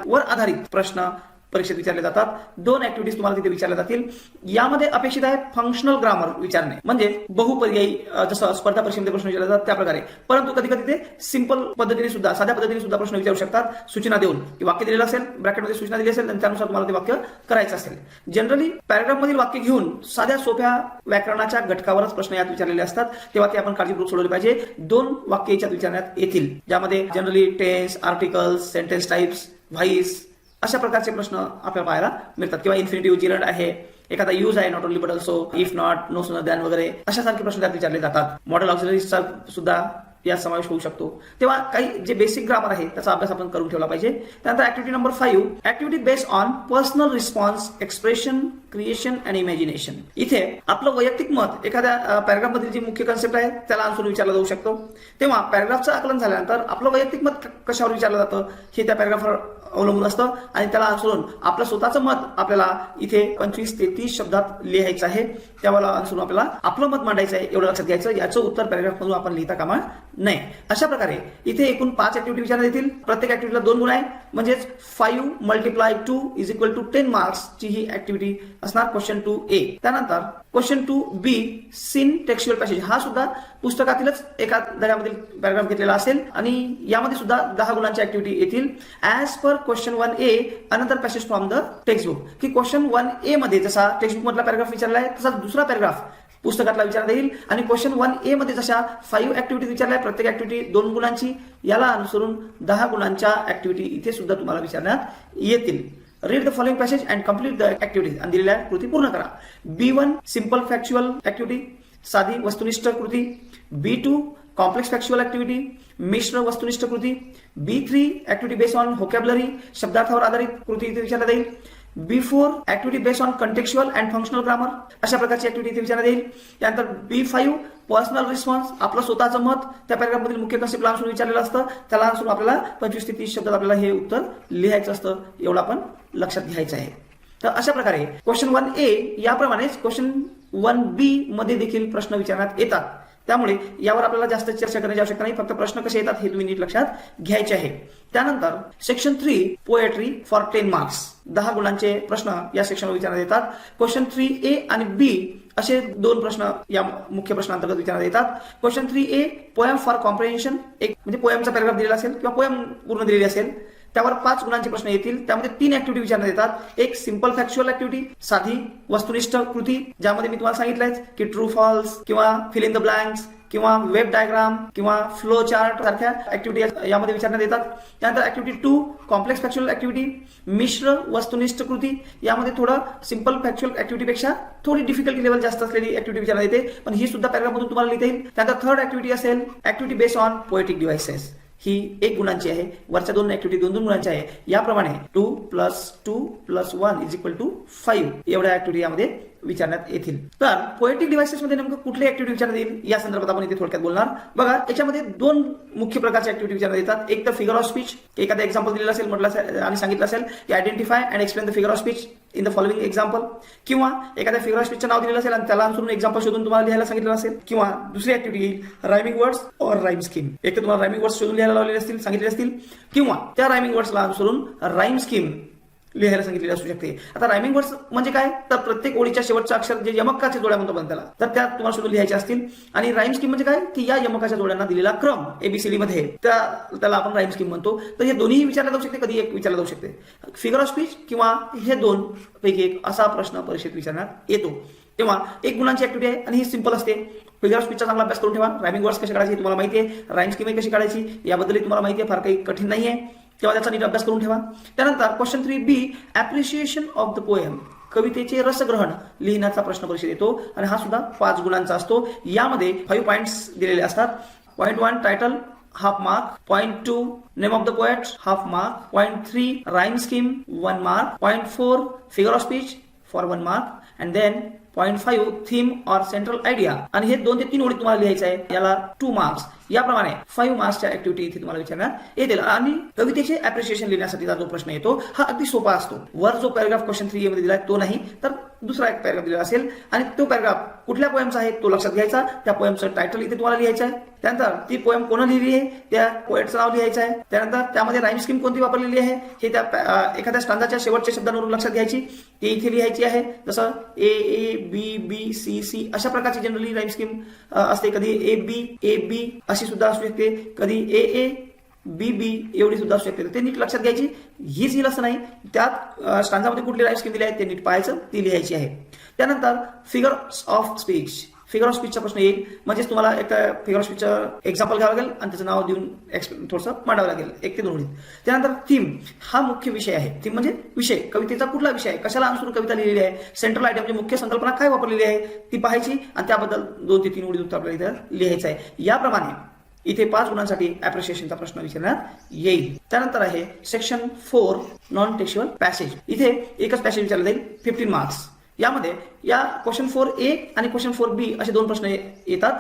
वर आधारित प्रश्न परीक्षेत विचारले जातात. 2 ऍक्टिव्हिटीज तुम्हाला तिथे विचारल्या जातील. यामध्ये अपेक्षित आहे फंक्शनल ग्रामर विचारणे, म्हणजे बहुपर्यायी जसं स्पर्धा परीक्षेमध्ये प्रश्न विचारले जातात त्या प्रकारे. परंतु कधी कधी ते सिंपल पद्धतीने सुद्धा, साध्या पद्धतीने सुद्धा प्रश्न विचारू शकतात. सूचना देऊन की वाक्य दिलेलं असेल, ब्रॅकेटमध्ये सूचना दिली असेल आणि त्यानुसार तुम्हाला ते वाक्य करायचं असेल. जनरली पॅराग्राफमधील वाक्य घेऊन साध्या सोप्या व्याकरणाच्या घटकावरच प्रश्न यात विचारलेले असतात. तेव्हा ते आपण काळजीपूर्वक सोडवले पाहिजे. 2 वाक्य याच्यात विचारण्यात येतील, ज्यामध्ये generally tense, articles, sentence types, voice अशा प्रकारचे प्रश्न आपल्याला पाहायला मिळतात. किंवा इन्फिनिटिव्ह, जिरंड आहे, एखादा यूज आहे, not only but also, if not, no sooner than वगैरे अशासारखे प्रश्न त्यात विचारले जातात. मॉडेल ऑक्सिलरीजचा सुद्धा यात समावेश होऊ शकतो. तेव्हा काही जे बेसिक ग्रामर आहे त्याचा अभ्यास आपण करून ठेवला पाहिजे. त्यानंतर activity number 5 activity based on personal response, expression, creation and imagination. इथे आपलं वैयक्तिक मत एखाद्या पॅराग्राफमधील जी मुख्य कन्सेप्ट आहे त्याला अनुसरून विचारला जाऊ शकतो. तेव्हा पॅराग्राफचं आकलन झाल्यानंतर आपलं वैयक्तिक मत कशावर विचारलं जातं हे त्या पॅराग्राफवर अवलंबून असतं आणि त्याला अनुसरून आपलं स्वतःचं मत आपल्याला इथे 25 ते 30 शब्दात लिहायचं आहे. त्याला अनुसरून आपल्याला आपलं मत मांडायचं आहे, एवढं लक्षात घ्यायचं. याचं उत्तर पॅराग्राफमधून आपण लिहिता कामा नाही. अशा प्रकारे इथे एकूण 5 ऍक्टिव्हिटी विचारण्यात येतील. प्रत्येक ऍक्टिव्हिटीला 2 गुण आहे, म्हणजेच 5 × 2 = 10 मार्क्सची ही ऍक्टिव्हिटी असणार. Question 2A. त्यानंतर question 2B scene textual passage. हा सुद्धा पुस्तकातीलच एका धड्यामधील पॅराग्राफ घेतलेला असेल आणि यामध्ये सुद्धा 10 गुणांची ऍक्टिव्हिटी येतील. As per question 1A another passage from the text book. की क्वेश्चन 1A मध्ये जसा टेक्स्ट बुक मधला पॅराग्राफ विचारला आहे तसा दुसरा पॅराग्राफ पुस्तकातला विचारता येईल. आणि क्वेश्चन 1A मध्ये जशा 5 ऍक्टिव्हिटी विचारल्या आहे, प्रत्येक ऍक्टिव्हिटी 2 गुणांची, याला अनुसरून 10 गुणांच्या ऍक्टिव्हिटी इथे सुद्धा तुम्हाला विचारण्यात येतील. Read the following passage and complete the activities. आणि दिलेल्या कृती पूर्ण करा. B1 सिंपल फॅक्च्युअल ऍक्टिव्हिटी, साधी वस्तुनिष्ठ कृती. B2 कॉम्प्लेक्स फॅक्च्युअल ऍक्टिव्हिटी, मिश्र वस्तुनिष्ठ कृती. B3 activity based on vocabulary, शब्दार्थावर आधारित कृती इथे विचारण्यात येईल. B4 activity based on contextual and functional grammar, अशा प्रकारची ऍक्टिव्हिटी इथे विचारण्यात येईल. त्यानंतर B5 पर्सनल रिस्पॉन्स, आपलं स्वतःचं मत त्या पॅराग्राफमधील मुख्य कन्सेप्टला अनुसरून विचारलेलं असतं. त्याला अनुसरून आपल्याला 25 ते 30 शब्दात आपल्याला हे उत्तर लिहायचं असतं. एवढं आपण लक्षात घ्यायचं आहे. तर अशा प्रकारे क्वेश्चन 1A याप्रमाणेच क्वेश्चन 1B मध्ये देखील प्रश्न विचारण्यात येतात. त्यामुळे यावर आपल्याला जास्त चर्चा करण्याची आवश्यकता नाही. फक्त प्रश्न कसे येतात हे तुम्ही नीट लक्षात घ्यायचे आहे. त्यानंतर सेक्शन 3 पोएट्री फॉर 10 मार्क्स. 10 गुणांचे प्रश्न या सेक्शनवर विचारण्यात येतात. क्वेश्चन 3A आणि B असे 2 प्रश्न या मुख्य प्रश्नांतर्गत विचारण्यात येतात. Question 3A poem for comprehension, एक म्हणजे पोएमचा पॅराग्राफ दिलेला असेल किंवा पोएम पूर्ण दिलेली असेल. त्यावर 5 गुणांचे प्रश्न येतील. त्यामध्ये 3 ऍक्टिव्हिटी विचारण्यात येतात. एक सिंपल फॅक्च्युअल ऍक्टिव्हिटी, साधी वस्तुनिष्ठ कृती, ज्यामध्ये मी तुम्हाला सांगितलंय की ट्रू फॉल्स किंवा फिल इन द ब्लँक्स किंवा वेब डायग्राम किंवा फ्लो चार्ट सारख्या ऍक्टिव्हिटी यामध्ये विचारण्यात येतात. त्यानंतर ऍक्टिव्हिटी 2 कॉम्प्लेक्स फॅक्च्युअल ऍक्टिव्हिटी, मिश्र वस्तुनिष्ठ कृती, यामध्ये थोडं सिंपल फॅक्च्युअल ऍक्टिव्हिटीपेक्षा थोडी डिफिकल्टी लेवल जास्त असलेली ऍक्टिव्हिटी विचारण्यात येते, पण ही सुद्धा पॅराग्राफमधून तुम्हाला लिहिता येईल. त्यानंतर थर्ड ऍक्टिव्हिटी असेल activity based on poetic devices. ही 1 गुणांची आहे. वरच्या 2 ऍक्टिव्हिटी 2-2 गुणांची आहे. याप्रमाणे 2 + 2 + 1 = 5 एवढ्या ऍक्टिव्हिटी यामध्ये विचारण्यात येतील. तर पोएटिक डिव्हाइसेस मध्ये नेमकं कुठली ऍक्टिव्हिटी विचारण्यात येईल या संदर्भात आपण इथे थोडक्यात बोलणार. बघा, याच्यामध्ये 2 मुख्य प्रकारच्या ऍक्टिव्हिटी विचारण्यात येतात. एक तर फिगर ऑफ स्पीच, एखादा एक्झाम्पल दिलेला असेल, म्हटलं आणि सांगितलं असेल की identify and explain the figure of speech in the following example, किंवा एखाद्या फिगर ऑफ स्पीचचं नाव दिलेलं असेल आणि त्याला अनुसरून एक्झाम्पल शोधून तुम्हाला लिहायला सांगितलं असेल. किंवा दुसरी ऍक्टिव्हिटी येईल रायमिंग वर्ड्स और राईम स्कीम. एक तर तुम्हाला रायमिंग वर्ड्स शोधून लिहायला लावलेले असतील, सांगितले असतील, किंवा त्या रायमिंग वर्ड्सला अनुसरून राईम स्कीम लिहायला सांगितलेली असू शकते. आता रायमिंग वर्ड्स म्हणजे काय, तर प्रत्येक ओळीच्या शेवटचं अक्षर जे यमकाच्या जोड्या म्हणतो आपण त्याला, तर त्या तुम्हाला शोधून लिहायचे असतील. आणि राईम स्कीम म्हणजे काय, की या यमकाच्या जोड्यांना दिलेला क्रम ABCD मध्ये त्याला आपण राईम स्कीम म्हणतो. तर हे दोन्ही विचारले जाऊ शकते, कधी एक विचारला जाऊ शकते, फिगर ऑफ स्पीच किंवा हे 2 पैकी एक असा प्रश्न परीक्षेत विचारण्यात येतो. तेव्हा 1 गुणांची ऍक्टिव्हिटी आहे आणि ही सिंपल असते. फिगर ऑफ स्पीचचा चांगला अभ्यास करून ठेवा. रायमिंग वर्ड्स कसे काढायचे तुम्हाला माहिती आहे, राईम स्कीम कशी काढायची याबद्दल तुम्हाला माहिती आहे, फार काही कठीण नाही आहे. तेव्हा त्याचा नीट अभ्यास करून ठेवा. त्यानंतर question 3B appreciation of the poem, कवितेचे रसग्रहण लिहिण्याचा प्रश्न परीक्षेत येतो आणि हा सुद्धा 5 गुणांचा असतो. यामध्ये 5 पॉइंट्स दिलेले असतात. Point 1 title, half mark. Point 2 name of the poet, half mark. Point 3 rhyme scheme, 1 mark. Point 4 figure of speech for 1 mark. And then point 5 theme or central idea, आणि हे 2 ते 3 ओळी तुम्हाला लिहायचं आहे, याला 2 मार्क्स. याप्रमाणे 5 मार्क्सच्या ऍक्टिव्हिटी इथे तुम्हाला विचारण्यात येतील. आणि कवितेचे अप्रिशिएशन लिहिण्यासाठीचा जो प्रश्न येतो हा अगदी सोपा असतो. वर जो पॅराग्राफ क्वेश्चन 3 मध्ये दिला तो नाही, तर दुसरा एक पॅराग्राफ दिलेला असेल आणि तो पॅराग्राफ कुठल्या पोएमचा आहे तो लक्षात घ्यायचा. त्या पोएमचं टायटल इथे तुम्हाला लिहायचं आहे. त्यानंतर ती पोएम कोण लिहिली आहे त्या पोएटचं नाव लिहायचं आहे. त्यानंतर त्यामध्ये राईम स्कीम कोणती वापरलेली आहे हे त्या एखाद्या स्टांजाच्या शेवटच्या शब्दांवरून लक्षात घ्यायची, ती इथे लिहायची आहे. जसं A, B, C अशा प्रकारची जनरली राईम स्कीम असते. कधी A, B अशी सुद्धा असू शकते, कधी A, B एवढी सुद्धा असू शकते. ते नीट लक्षात घ्यायची. हीच येईल असं नाही, त्यात स्टांजामध्ये कुठली राईम स्कीम दिली आहे ते नीट पाहायचं, ती लिहायची आहे. त्यानंतर figure of speech, figure of स्पीचचा प्रश्न येईल. म्हणजेच तुम्हाला एक फिगर ऑफ स्पीचचं एक्झाम्पल घ्यावं लागेल आणि त्याचं नाव देऊन थोडंसं मांडावं लागेल 1 ते 2 ओळीत. त्यानंतर थीम हा मुख्य विषय आहे. थीम म्हणजे विषय, कवितेचा कुठला विषय आहे, कशाला अनुसरून कविता लिहिलेली आहे, सेंट्रल आयडिया म्हणजे मुख्य संकल्पना काय वापरलेली आहे ती पाहायची आणि त्याबद्दल 2 ते 3 ओळीत उत्तर आपल्याला इथं लिहायचं आहे. याप्रमाणे इथे 5 गुणांसाठी ॲप्रिशिएशनचा प्रश्न विचारण्यात येईल. त्यानंतर आहे सेक्शन 4 नॉन टेक्स्च्युअल पॅसेज. इथे एकच पॅसेज विचारला जाईल, 15 मार्क्स. यामध्ये या क्वेश्चन 4A आणि क्वेश्चन 4B असे 2 प्रश्न येतात.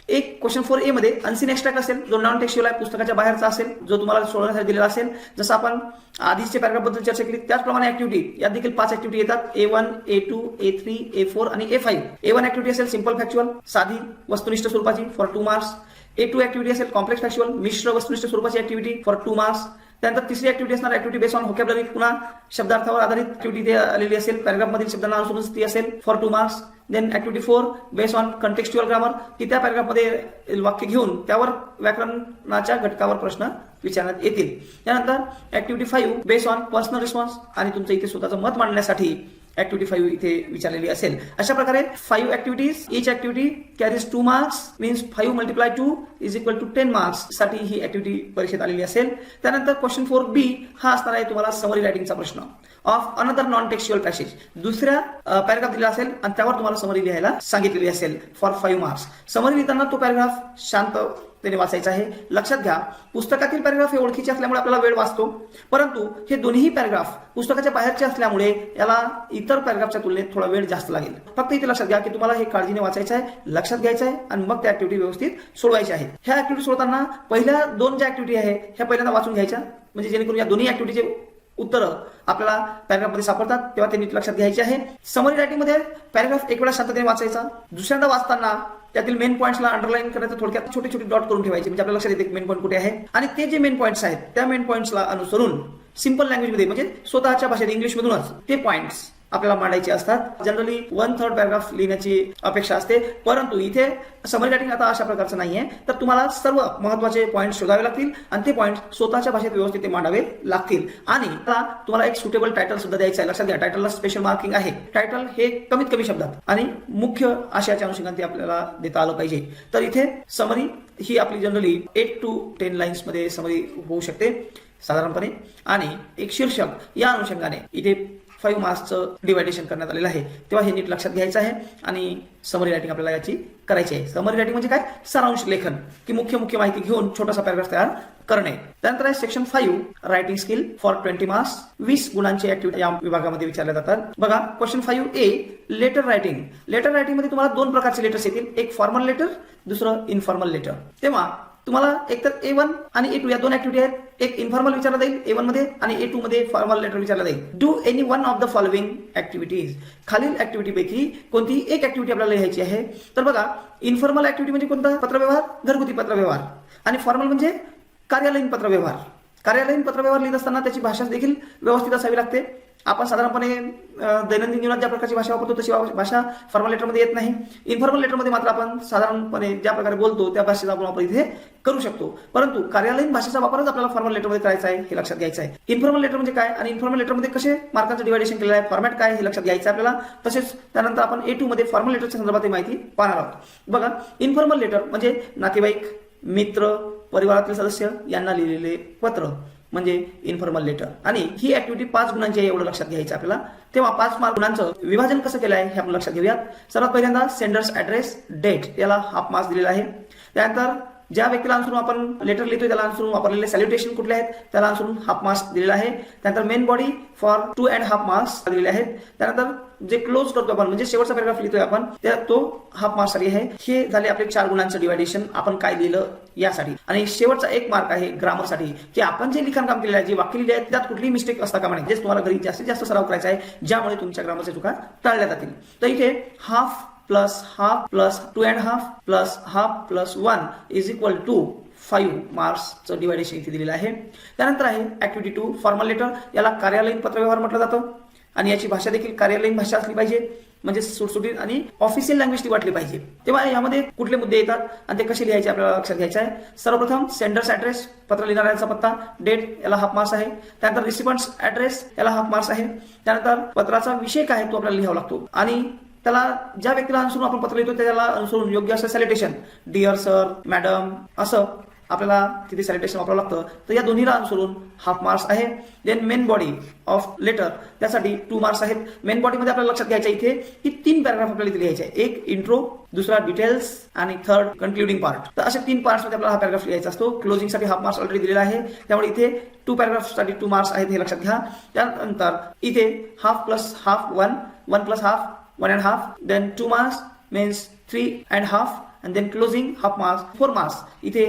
एक क्वेश्चन 4A मध्ये अनसीन एक्स्ट्रॅक्ट असेल, जो नॉन टेक्स्च्युअल आहे, पुस्तकाच्या बाहेरचा असेल, जो तुम्हाला सोडवण्यासाठी दिलेला असेल. जसं आपण आधीच्या पॅराग्राफ बद्दल चर्चा केली त्याचप्रमाणे ऍक्टिव्हिटी, यात देखील 5 ऍक्टिव्हिटी येतात. A1, A2, A3, A4 आणि A5. A1 ऍक्टिव्हिटी असेल सिंपल फॅक्च्युअल, साधी वस्तुनिष्ठ स्वरूपाची फॉर 2 मार्क्स. A2 ऍक्टिव्हिटी असेल कॉम्प्लेक्स फॅक्च्युअल, मिश्र वस्तुनिष्ठ स्वरूपाची ऍक्टिव्हिटी फॉर 2 मार्क्स. त्यानंतर तिसरी ऍक्टिव्हिटी असणार ऍक्टिव्हिटी बेस्ड ऑन व्होकॅब्युलरी, पुन्हा शब्दार्थावर आधारित ऍक्टिव्हिटी ते आलेली असेल, पॅराग्राफ मधील शब्दांना अनुसरून ती असेल for 2 marks. Then activity 4 based on contextual grammar, की त्या पॅराग्राफ मध्ये वाक्य घेऊन त्यावर व्याकरणाच्या घटकावर प्रश्न विचारण्यात येतील. त्यानंतर activity 5 based on personal response, आणि तुमचं इथे स्वतःचं मत मांडण्यासाठी ऍक्टिव्हिटी 5 इथे विचारलेली असेल. अशा प्रकारे 5 activities, each activity carries 2 marks, means 5 × 2 = 10 marks साठी ही ऍक्टिव्हिटी परीक्षेत आलेली असेल. त्यानंतर क्वेश्चन 4B हा असणार आहे तुम्हाला समरी रायटिंगचा प्रश्न of another non textual passage. दुसऱ्या पॅराग्राफ दिलेला असेल आणि त्यावर तुम्हाला समरी लिहायला सांगितलेली असेल फॉर 5 मार्क्स. समरी लिहिताना तो पॅराग्राफ शांततेने वाचायचा आहे. लक्षात घ्या, पुस्तकातील पॅराग्राफ हे ओळखीचे असल्यामुळे आपल्याला वेळ वाचतो, परंतु हे दोन्ही पॅराग्राफ पुस्तकाच्या बाहेरचे असल्यामुळे याला इतर पॅराग्राफच्या तुलनेत थोडा वेळ जास्त लागेल. फक्त इथे लक्षात घ्या की तुम्हाला हे काळजीने वाचायचं आहे, लक्षात घ्यायचं आहे आणि मग त्या ऍक्टिव्हिटी व्यवस्थित सोडवायच्या आहेत. ह्या ऍक्टिव्हिटी सोडताना पहिल्या 2 ज्या ऍक्टिव्हिटी आहे ह्या पहिल्यांदा वाचून घ्यायच्या, म्हणजे जेणेकरून या दोन्ही ऍक्टिव्हिटीचे उत्तर आपल्याला पॅराग्राफमध्ये सापडतात, तेव्हा ते नीट लक्षात घ्यायचे आहे. समरी रायटिंग मध्ये पॅराग्राफ एक वेळा शांततेने वाचायचा, दुसऱ्यांदा वाचताना त्यातील मेन पॉईंट्सला अंडरलाईन करायचं, थोडक्यात छोटे छोटे डॉट करून ठेवायचे, म्हणजे आपल्याला लक्षात येते मेन पॉईंट कुठे आहे. आणि ते जे मेन पॉईंट्स आहेत त्या मेन पॉईंट्सला अनुसरून सिंपल लँग्वेजमध्ये, म्हणजे स्वतःच्या भाषेत इंग्लिशमधूनच ते पॉईंट्स आपल्याला मांडायचे असतात. जनरली 1/3 पॅराग्राफ लिहिण्याची अपेक्षा असते, परंतु इथे समरी रायटिंग आता अशा प्रकारचं नाहीये. तर तुम्हाला सर्व महत्त्वाचे पॉईंट शोधावे लागतील आणि ते पॉईंट स्वतःच्या भाषेत व्यवस्थित मांडावे लागतील. आणि तुम्हाला एक सुटेबल टायटल सुद्धा द्यायचं आहे. लक्षात घ्या, टायटलला स्पेशल मार्किंग आहे. टायटल हे कमीत कमी शब्दात आणि मुख्य आशयाच्या अनुषंगाने आपल्याला देता आलं पाहिजे. तर इथे समरी ही आपली जनरली 8 to 10 लाईन्स मध्ये समरी होऊ शकते साधारणपणे. आणि एक शीर्षक या अनुषंगाने इथे 5 मार्क्सचं डिवायडेशन करण्यात आलेलं आहे. तेव्हा हे नीट लक्षात घ्यायचं आहे आणि समरी रायटिंग आपल्याला याची करायची आहे. समरी रायटिंग म्हणजे काय? सारांश लेखन, की मुख्य माहिती घेऊन छोटासा पॅराग्राफ तयार करणे. त्यानंतर आहे section 5 writing skill for 20 marks. 20 गुणांची ऍक्टिव्हिटी या विभागामध्ये विचारल्या जातात. बघा question 5A letter writing. Letter writing मध्ये तुम्हाला 2 प्रकारचे लेटर्स येतील, एक फॉर्मल लेटर, दुसरं इनफॉर्मल लेटर. तेव्हा तुम्हाला एकतर A1 आणि A2 या 2 ऍक्टिव्हिटी आहेत. एक इन्फॉर्मल विचारला जाईल A1 मध्ये आणि A2 मध्ये फॉर्मल लेटर विचारला जाईल. Do any one of the following activities. खालील ऍक्टिव्हिटी पैकी कोणती एक ऍक्टिव्हिटी आपल्याला लिहायची आहे. तर बघा, इन्फॉर्मल ऍक्टिव्हिटी म्हणजे कोणता? पत्रव्यवहार, घरगुती पत्रव्यवहार. आणि फॉर्मल म्हणजे कार्यालयीन पत्रव्यवहार. कार्यालयीन पत्रव्यवहार लिहित असताना त्याची भाषा देखील व्यवस्थित असावी लागते. आपण साधारणपणे दैनंदिन जीवनात ज्या प्रकारची भाषा वापरतो तशी भाषा फॉर्मल लेटरमध्ये येत नाही. इन्फॉर्मल लेटरमध्ये मात्र आपण साधारणपणे ज्या प्रकारे बोलतो त्या भाषेचा आपण वापर इथे करू शकतो. परंतु कार्यालयीन भाषेचा वापरच आपल्याला फॉर्मल लेटरमध्ये करायचा आहे, हे लक्षात घ्यायचं आहे. इन्फॉर्मल लेटर म्हणजे काय आणि इन्फॉर्मल लेटरमध्ये कसे मार्कांचं डिवायडेशन केलेलं आहे, फॉर्मॅट काय हे लक्षात घ्यायचं आहे आपल्याला. तसेच त्यानंतर आपण A2 मध्ये फॉर्मल लेटरच्या संदर्भात माहिती पाहणार आहोत. बघा, इन्फॉर्मल लेटर म्हणजे नातेवाईक, मित्र, परिवारातील सदस्य यांना लिहिलेले पत्र म्हणजे इन्फॉर्मल लेटर. आणि ही ऍक्टिव्हिटी 5 गुणांची आहे, एवढं लक्षात घ्यायचं आपल्याला. तेव्हा 5 गुणांचं विभाजन कसं केलं आहे हे आपण लक्षात घेऊयात. सर्वात पहिल्यांदा सेंडर्स ऍड्रेस डेट याला हाफ मार्क्स दिलेला आहे. त्यानंतर ज्या व्यक्तीला अनुसरून आपण लेटर लिहितोय त्याला अनुसरून वापरलेले सॅल्युटेशन कुठले आहेत त्याला अनुसरून हाफ मार्क्स दिलेला आहे. त्यानंतर मेन बॉडी फॉर 2.5 मार्क्स दिलेले आहेत. त्यानंतर जे क्लोज करतो आपण म्हणजे शेवटचा पॅराग्राफ लिहितोय आपण त्या तो हाफ मार्क्स साठी आहे. हे झाले आपले 4 गुणांचं डिवायडेशन आपण काय लिहिलं यासाठी. आणि शेवटचा 1 मार्क आहे ग्रामर साठी, की आपण जे लिखाण काम केलेलं आहे, जे वाक्य लिहिले आहेत त्यात कुठलीही मिस्टेक असता कामा नये. जे तुम्हाला घरी जास्तीत जास्त सराव करायचा आहे ज्यामुळे तुमच्या ग्रामरच्या चुका टाळल्या जातील. तर इथे half plus half plus 2.5 plus half plus 1 is equal to 5 मार्क्सचं डिवायडेशन इथे दिलेलं आहे. त्यानंतर आहे ऍक्टिव्हिटी 2 फॉर्मल लेटर. याला कार्यालयीन पत्रव्यवहार म्हटलं जातं आणि याची भाषा देखील कार्यालयीन भाषा असली पाहिजे, म्हणजे सुटसुटीत आणि ऑफिशियल लँग्वेज ती वाटली पाहिजे. तेव्हा यामध्ये कुठले मुद्दे येतात आणि ते कसे लिहायचे आपल्याला लक्षात घ्यायचं आहे. सर्वप्रथम सेंडर्स ऍड्रेस, पत्र लिहिणाऱ्याचा पत्ता, डेट याला हाफ मार्क्स आहे. त्यानंतर रिसिपंट्स ऍड्रेस याला हाफ मार्क्स आहे. त्यानंतर पत्राचा विषय काय तो आपल्याला लिहावा लागतो आणि त्याला ज्या व्यक्तीला अनुसरून आपण पत्र लिहितो त्याला अनुसरून योग्य असं सॅल्युटेशन, डिअर सर, मॅडम असं आपल्याला तिथे सॅल्युटेशन वापरावं लागतं. तर या दोन्हीला अनुसरून हाफ मार्क्स आहे. Then main body of letter त्यासाठी 2 मार्क्स आहेत. मेन बॉडीमध्ये आपल्याला लक्षात घ्यायचं इथे की 3 पॅराग्राफ आपल्याला इथे लिहायचे आहे. एक इंट्रो, दुसरा डिटेल्स आणि थर्ड कन्क्लुडिंग पार्ट. तर अशा 3 पार्ट्स मध्ये आपल्याला हा पॅराग्राफ लिहायचा असतो. क्लोजिंग साठी हाफ मार्क्स ऑलरेडी दिलेला आहे, त्यामुळे इथे 2 पॅराग्राफ साठी 2 मार्क्स आहेत हे लक्षात घ्या. त्यानंतर इथे half plus half 1 plus half 1.5, then 2 marks means 3.5 and then closing half marks 4 marks इथे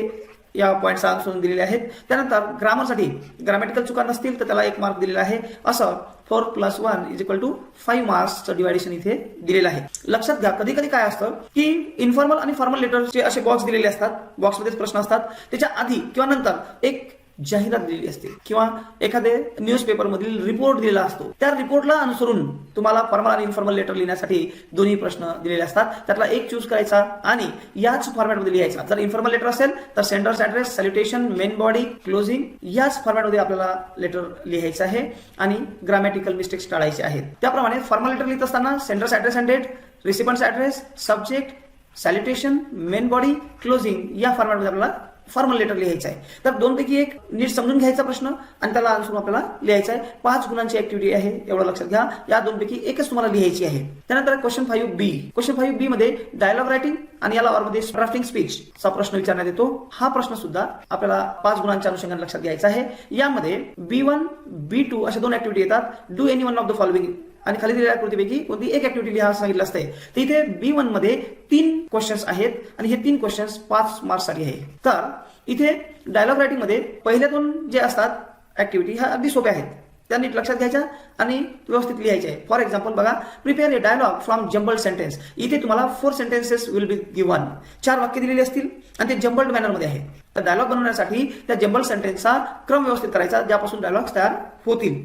या पॉईंट्स अनुसरून दिलेले आहेत. त्यानंतर ग्रामरसाठी ग्रामॅटिकल चुका नसतील तर त्याला 1 मार्क दिलेला आहे. असं 4 + 1 इज इक्वल टू 5 मार्क्सचं डिवायडेशन इथे दिलेलं आहे. लक्षात घ्या, कधी कधी काय असतं की इन्फॉर्मल आणि फॉर्मल लेटरचे असे बॉक्स दिलेले असतात, बॉक्समध्येच प्रश्न असतात, त्याच्या आधी किंवा नंतर एक जाहिरात दिलेली असते किंवा एखादे न्यूजपेपर मधील रिपोर्ट दिलेला असतो. त्या रिपोर्टला अनुसरून तुम्हाला फॉर्मल आणि इन्फॉर्मल लेटर लिहिण्यासाठी दोन्ही प्रश्न दिलेले असतात. त्यातला एक चूज करायचा आणि याच फॉर्मॅटमध्ये लिहायचा. जर इन्फॉर्मल लेटर असेल तर sender's address, salutation, main body, closing याच फॉर्मॅटमध्ये आपल्याला लेटर लिहायचं आहे आणि ग्रामॅटिकल मिस्टेक्स टाळायचे आहेत. त्याप्रमाणे फॉर्मल लेटर लिहित असताना sender's address and date, recipient's address, subject, salutation, main body, closing या फॉर्मॅटमध्ये आपल्याला फॉर्मल लेटर लिहायचं आहे. तर 2 पैकी 1 नीट समजून घ्यायचा प्रश्न आणि त्याला अनुसरून आपल्याला लिहायचा आहे. 5 गुणांची ऍक्टिव्हिटी आहे एवढं लक्षात घ्या. या 2 पैकी एकच तुम्हाला लिहायची आहे. त्यानंतर क्वेश्चन 5B. क्वेश्चन 5B मध्ये डायलॉग रायटिंग आणि याला मध्ये ड्राफ्टिंग स्पीच चा प्रश्न विचारण्यात येतो. हा प्रश्न सुद्धा आपल्याला 5 गुणांच्या अनुषंगाने लक्षात घ्यायचा आहे. यामध्ये B1, B2 अशा 2 ऍक्टिव्हिटी येतात. Do any one of the following आणि खाली दिलेल्या आकृतीपैकी कोणती एक ऍक्टिव्हिटी लिहा सांगितलं असते. तर इथे B1 मध्ये 3 क्वेश्चन्स आहेत आणि हे 3 क्वेश्चन्स 5 मार्क्स साठी आहे. तर इथे डायलॉग रायटिंग मध्ये पहिल्या 2 जे असतात ऍक्टिव्हिटी ह्या अगदी सोप्या आहेत, त्या नीट लक्षात घ्यायच्या आणि व्यवस्थित लिहायचे आहे. फॉर एक्झाम्पल बघा, prepare a dialogue from jumbled sentence. इथे तुम्हाला 4 सेंटेन्सेस विल बी गिव्हन. 4 वाक्य दिलेली असतील आणि ते जम्बल्ड मॅनर मध्ये आहे. तर डायलॉग बनवण्यासाठी त्या जम्बल्ड सेंटेन्सचा क्रम व्यवस्थित करायचा ज्यापासून डायलॉग्स तयार होतील.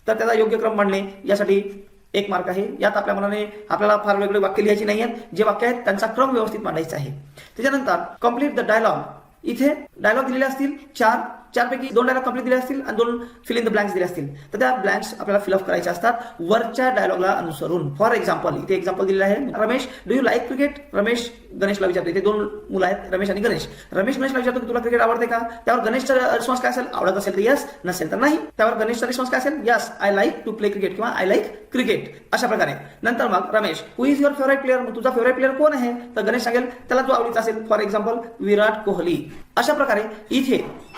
तर त्याचा योग्य क्रम मांडणे यासाठी 1 मार्क आहे. यात आपल्या मनाने आपल्याला फार वेगळे वाक्य लिहायची नाही आहेत. जे वाक्य आहेत त्यांचा क्रम व्यवस्थित मांडायचा आहे. त्याच्यानंतर कम्प्लीट द डायलॉग. इथे डायलॉग दिलेले असतील 4 पैकी 2 डायलॉग कम्प्लीट दिले असतील आणि 2 फिल इन द ब्लँक्स दिले असतील. तर त्या ब्लँक्स आपल्याला फिलअप करायचे असतात वरच्या डायलॉगला अनुसरून. फॉर एक्झाम्पल इथे एक्झाम्पल दिलेलं आहे. Ramesh, do you like cricket? Ramesh गणेशला विचारतो. इथे 2 मुलं आहेत, रमेश आणि गणेश. रमेश गणेशला विचारतो की तुला क्रिकेट आवडते का? त्यावर गणेशचा रिस्पॉन्स काय असेल? आवडत असेल तर यस, नसेल तर नाही. त्यावर गणेशचा रिस्पॉन्स काय असेल? Yes, I like to play cricket किंवा आय लाईक क्रिकेट. अशा प्रकारे. नंतर मग Ramesh, who is your favourite player? मग तुझा फेवरेट प्लेअर कोण आहे? तर गणेश सांगेल त्याला जो आवडीचा असेल. For example Virat Kohli. अशा प्रकारे इथे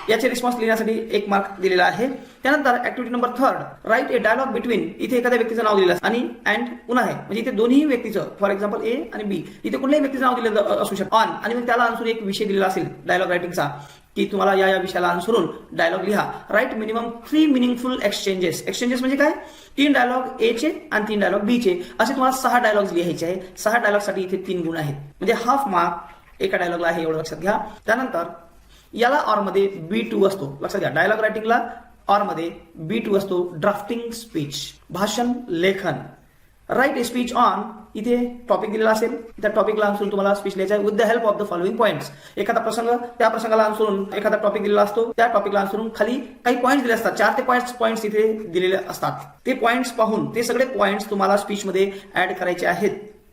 याचे रिस्पॉन्स लिहिण्यासाठी 1 मार्क दिलेला आहे. त्यानंतर ऍक्टिव्हिटी नंबर 3, राईट ए डायलॉग बिटवीन. इथे एखाद्या व्यक्तीचं नाव दिलेलं आणि अँड पुन्हा आहे, म्हणजे इथे दोन्ही व्यक्तीचं, फॉर एक्झाम्पल ए आणि बी, इथे कुठल्याही व्यक्तीचं नाव दिलेलं असू शकतं. ऑन आणि मग त्याला अनुसरून एक विषय दिलेला असेल डायलॉग रायटिंगचा की तुम्हाला या विषयाला अनुसरून डायलॉग लिहा. Write minimum 3 meaningful exchanges. Exchanges म्हणजे काय? 3 डायलॉग ए चे आणि 3 डायलॉग बी चे, असे तुम्हाला 6 डायलॉग लिहायचे आहे. 6 डायलॉग साठी इथे 3 गुण आहेत, म्हणजे हाफ मार्क एका डायलॉगला आहे, एवढं लक्षात घ्या. त्यानंतर याला ऑर मध्ये B2 असतो, लक्षात घ्या. डायलॉग रायटिंगला ऑर मध्ये B2 असतो. ड्राफ्टिंग स्पीच, भाषण लेखन. राईट ए स्पीच ऑन, इथे टॉपिक दिलेला असेल, त्या टॉपिकला अनुसरून तुम्हाला स्पीच लिहायचा आहे. With the help of the following points. एखादा प्रसंग, त्या प्रसंगाला अनुसरून एखादा टॉपिक दिलेला असतो, त्या टॉपिकला अनुसरून खाली काही पॉइंट्स दिले असतात. 4 ते 5 पॉइंट्स इथे दिलेले असतात. ते पॉइंट्स पाहून ते सगळे पॉइंट्स तुम्हाला स्पीच मध्ये ऍड करायचे आहेत,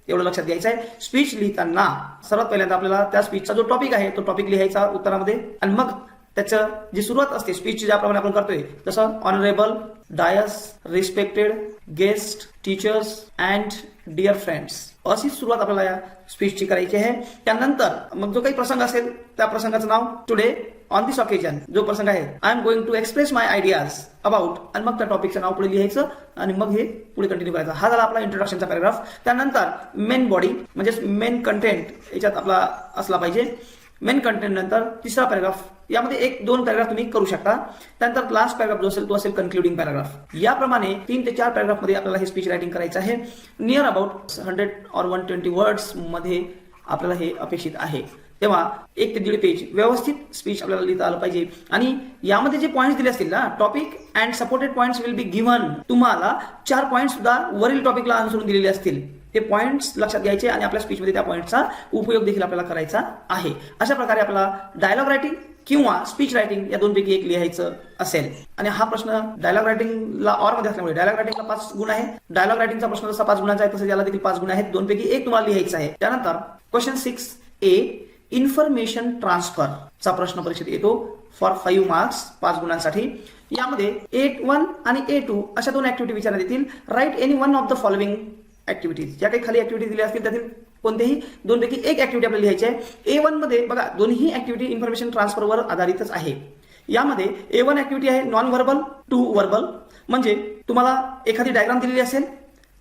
एवढं लक्षात घ्यायचं आहे. स्पीच लिहिताना सर्वात पहिल्यांदा आपल्याला त्या स्पीचचा जो टॉपिक आहे तो टॉपिक लिहायचा उत्तरामध्ये, आणि मग त्याचं जी सुरुवात असते स्पीचची, ज्याप्रमाणे आपण करतोय तसं honourable, dais, respected guest, teachers and dear friends, अशी सुरुवात आपल्याला या स्पीचची करायची आहे. त्यानंतर मग जो काही प्रसंग असेल त्या प्रसंगाचं नाव, टुडे ऑन दिस ऑकेजन, जो प्रसंग आहे, I am going to express my ideas about, आणि मग त्या टॉपिकचं नाव पुढे लिहायचं आणि मग हे पुढे कंटिन्यू करायचं. हा झाला आपला इंट्रोडक्शनचा पॅराग्राफ. त्यानंतर मेन बॉडी म्हणजे मेन कंटेंट याच्यात आपला असला पाहिजे. मेन कंटेंट नंतर तिसरा पॅराग्राफ, यामध्ये 1-2 पॅराग्राफ तुम्ही करू शकता. त्यानंतर लास्ट पॅराग्राफ जो असेल तो असेल कन्क्लुडिंग पॅराग्राफ. याप्रमाणे 3 ते 4 पॅराग्राफ मध्ये आपल्याला हे स्पीच रायटिंग करायचं आहे. नियर अबाउट 100 or 120 वर्ड्स मध्ये आपल्याला हे अपेक्षित आहे. तेव्हा 1 ते 1.5 पेज व्यवस्थित स्पीच आपल्याला लिहिता आलं पाहिजे. आणि यामध्ये जे पॉइंट्स दिले असतील ना, topic and supported points will be given. तुम्हाला 4 पॉइंट्स सुद्धा वरील टॉपिकला अनुसरून दिलेले असतील. ते पॉइंट्स लक्षात घ्यायचे आणि आपल्या स्पीचमध्ये त्या पॉइंटचा उपयोग देखील आपल्याला करायचा आहे. अशा प्रकारे आपल्याला डायलॉग रायटिंग किंवा स्पीच रायटिंग या 2 पैकी 1 लिहायचं असेल. आणि हा प्रश्न डायलॉग रायटिंगला ऑर मध्ये असल्यामुळे डायलॉग रायटिंगला 5 गुण आहे. डायलॉग रायटिंगचा प्रश्न जसा 5 गुणांचा आहे तसं याला देखील 5 गुण आहेत. 2 पैकी 1 तुम्हाला लिहायचं आहे. त्यानंतर क्वेश्चन 6A, इन्फॉर्मेशन ट्रान्सफर चा प्रश्न परीक्षेत येतो फॉर 5 मार्क्स, 5 गुणांसाठी. यामध्ये A1 आणि A2 अशा 2 ऍक्टिव्हिटी विचारण्यात येतील. Write any one of the following activities. ज्या काही खाली ऍक्टिव्हिटी दिल्या असतील त्यातील कोणतेही 2 पैकी 1 ऍक्टिव्हिटी आपल्याला लिहायची आहे. A1 मध्ये बघा, दोन्ही ऍक्टिव्हिटी इन्फॉर्मेशन ट्रान्सफरवर आधारितच आहे. यामध्ये A1 ऍक्टिव्हिटी आहे नॉन व्हर्बल टू व्हर्बल, म्हणजे तुम्हाला एखादी डायग्राम दिलेली असेल,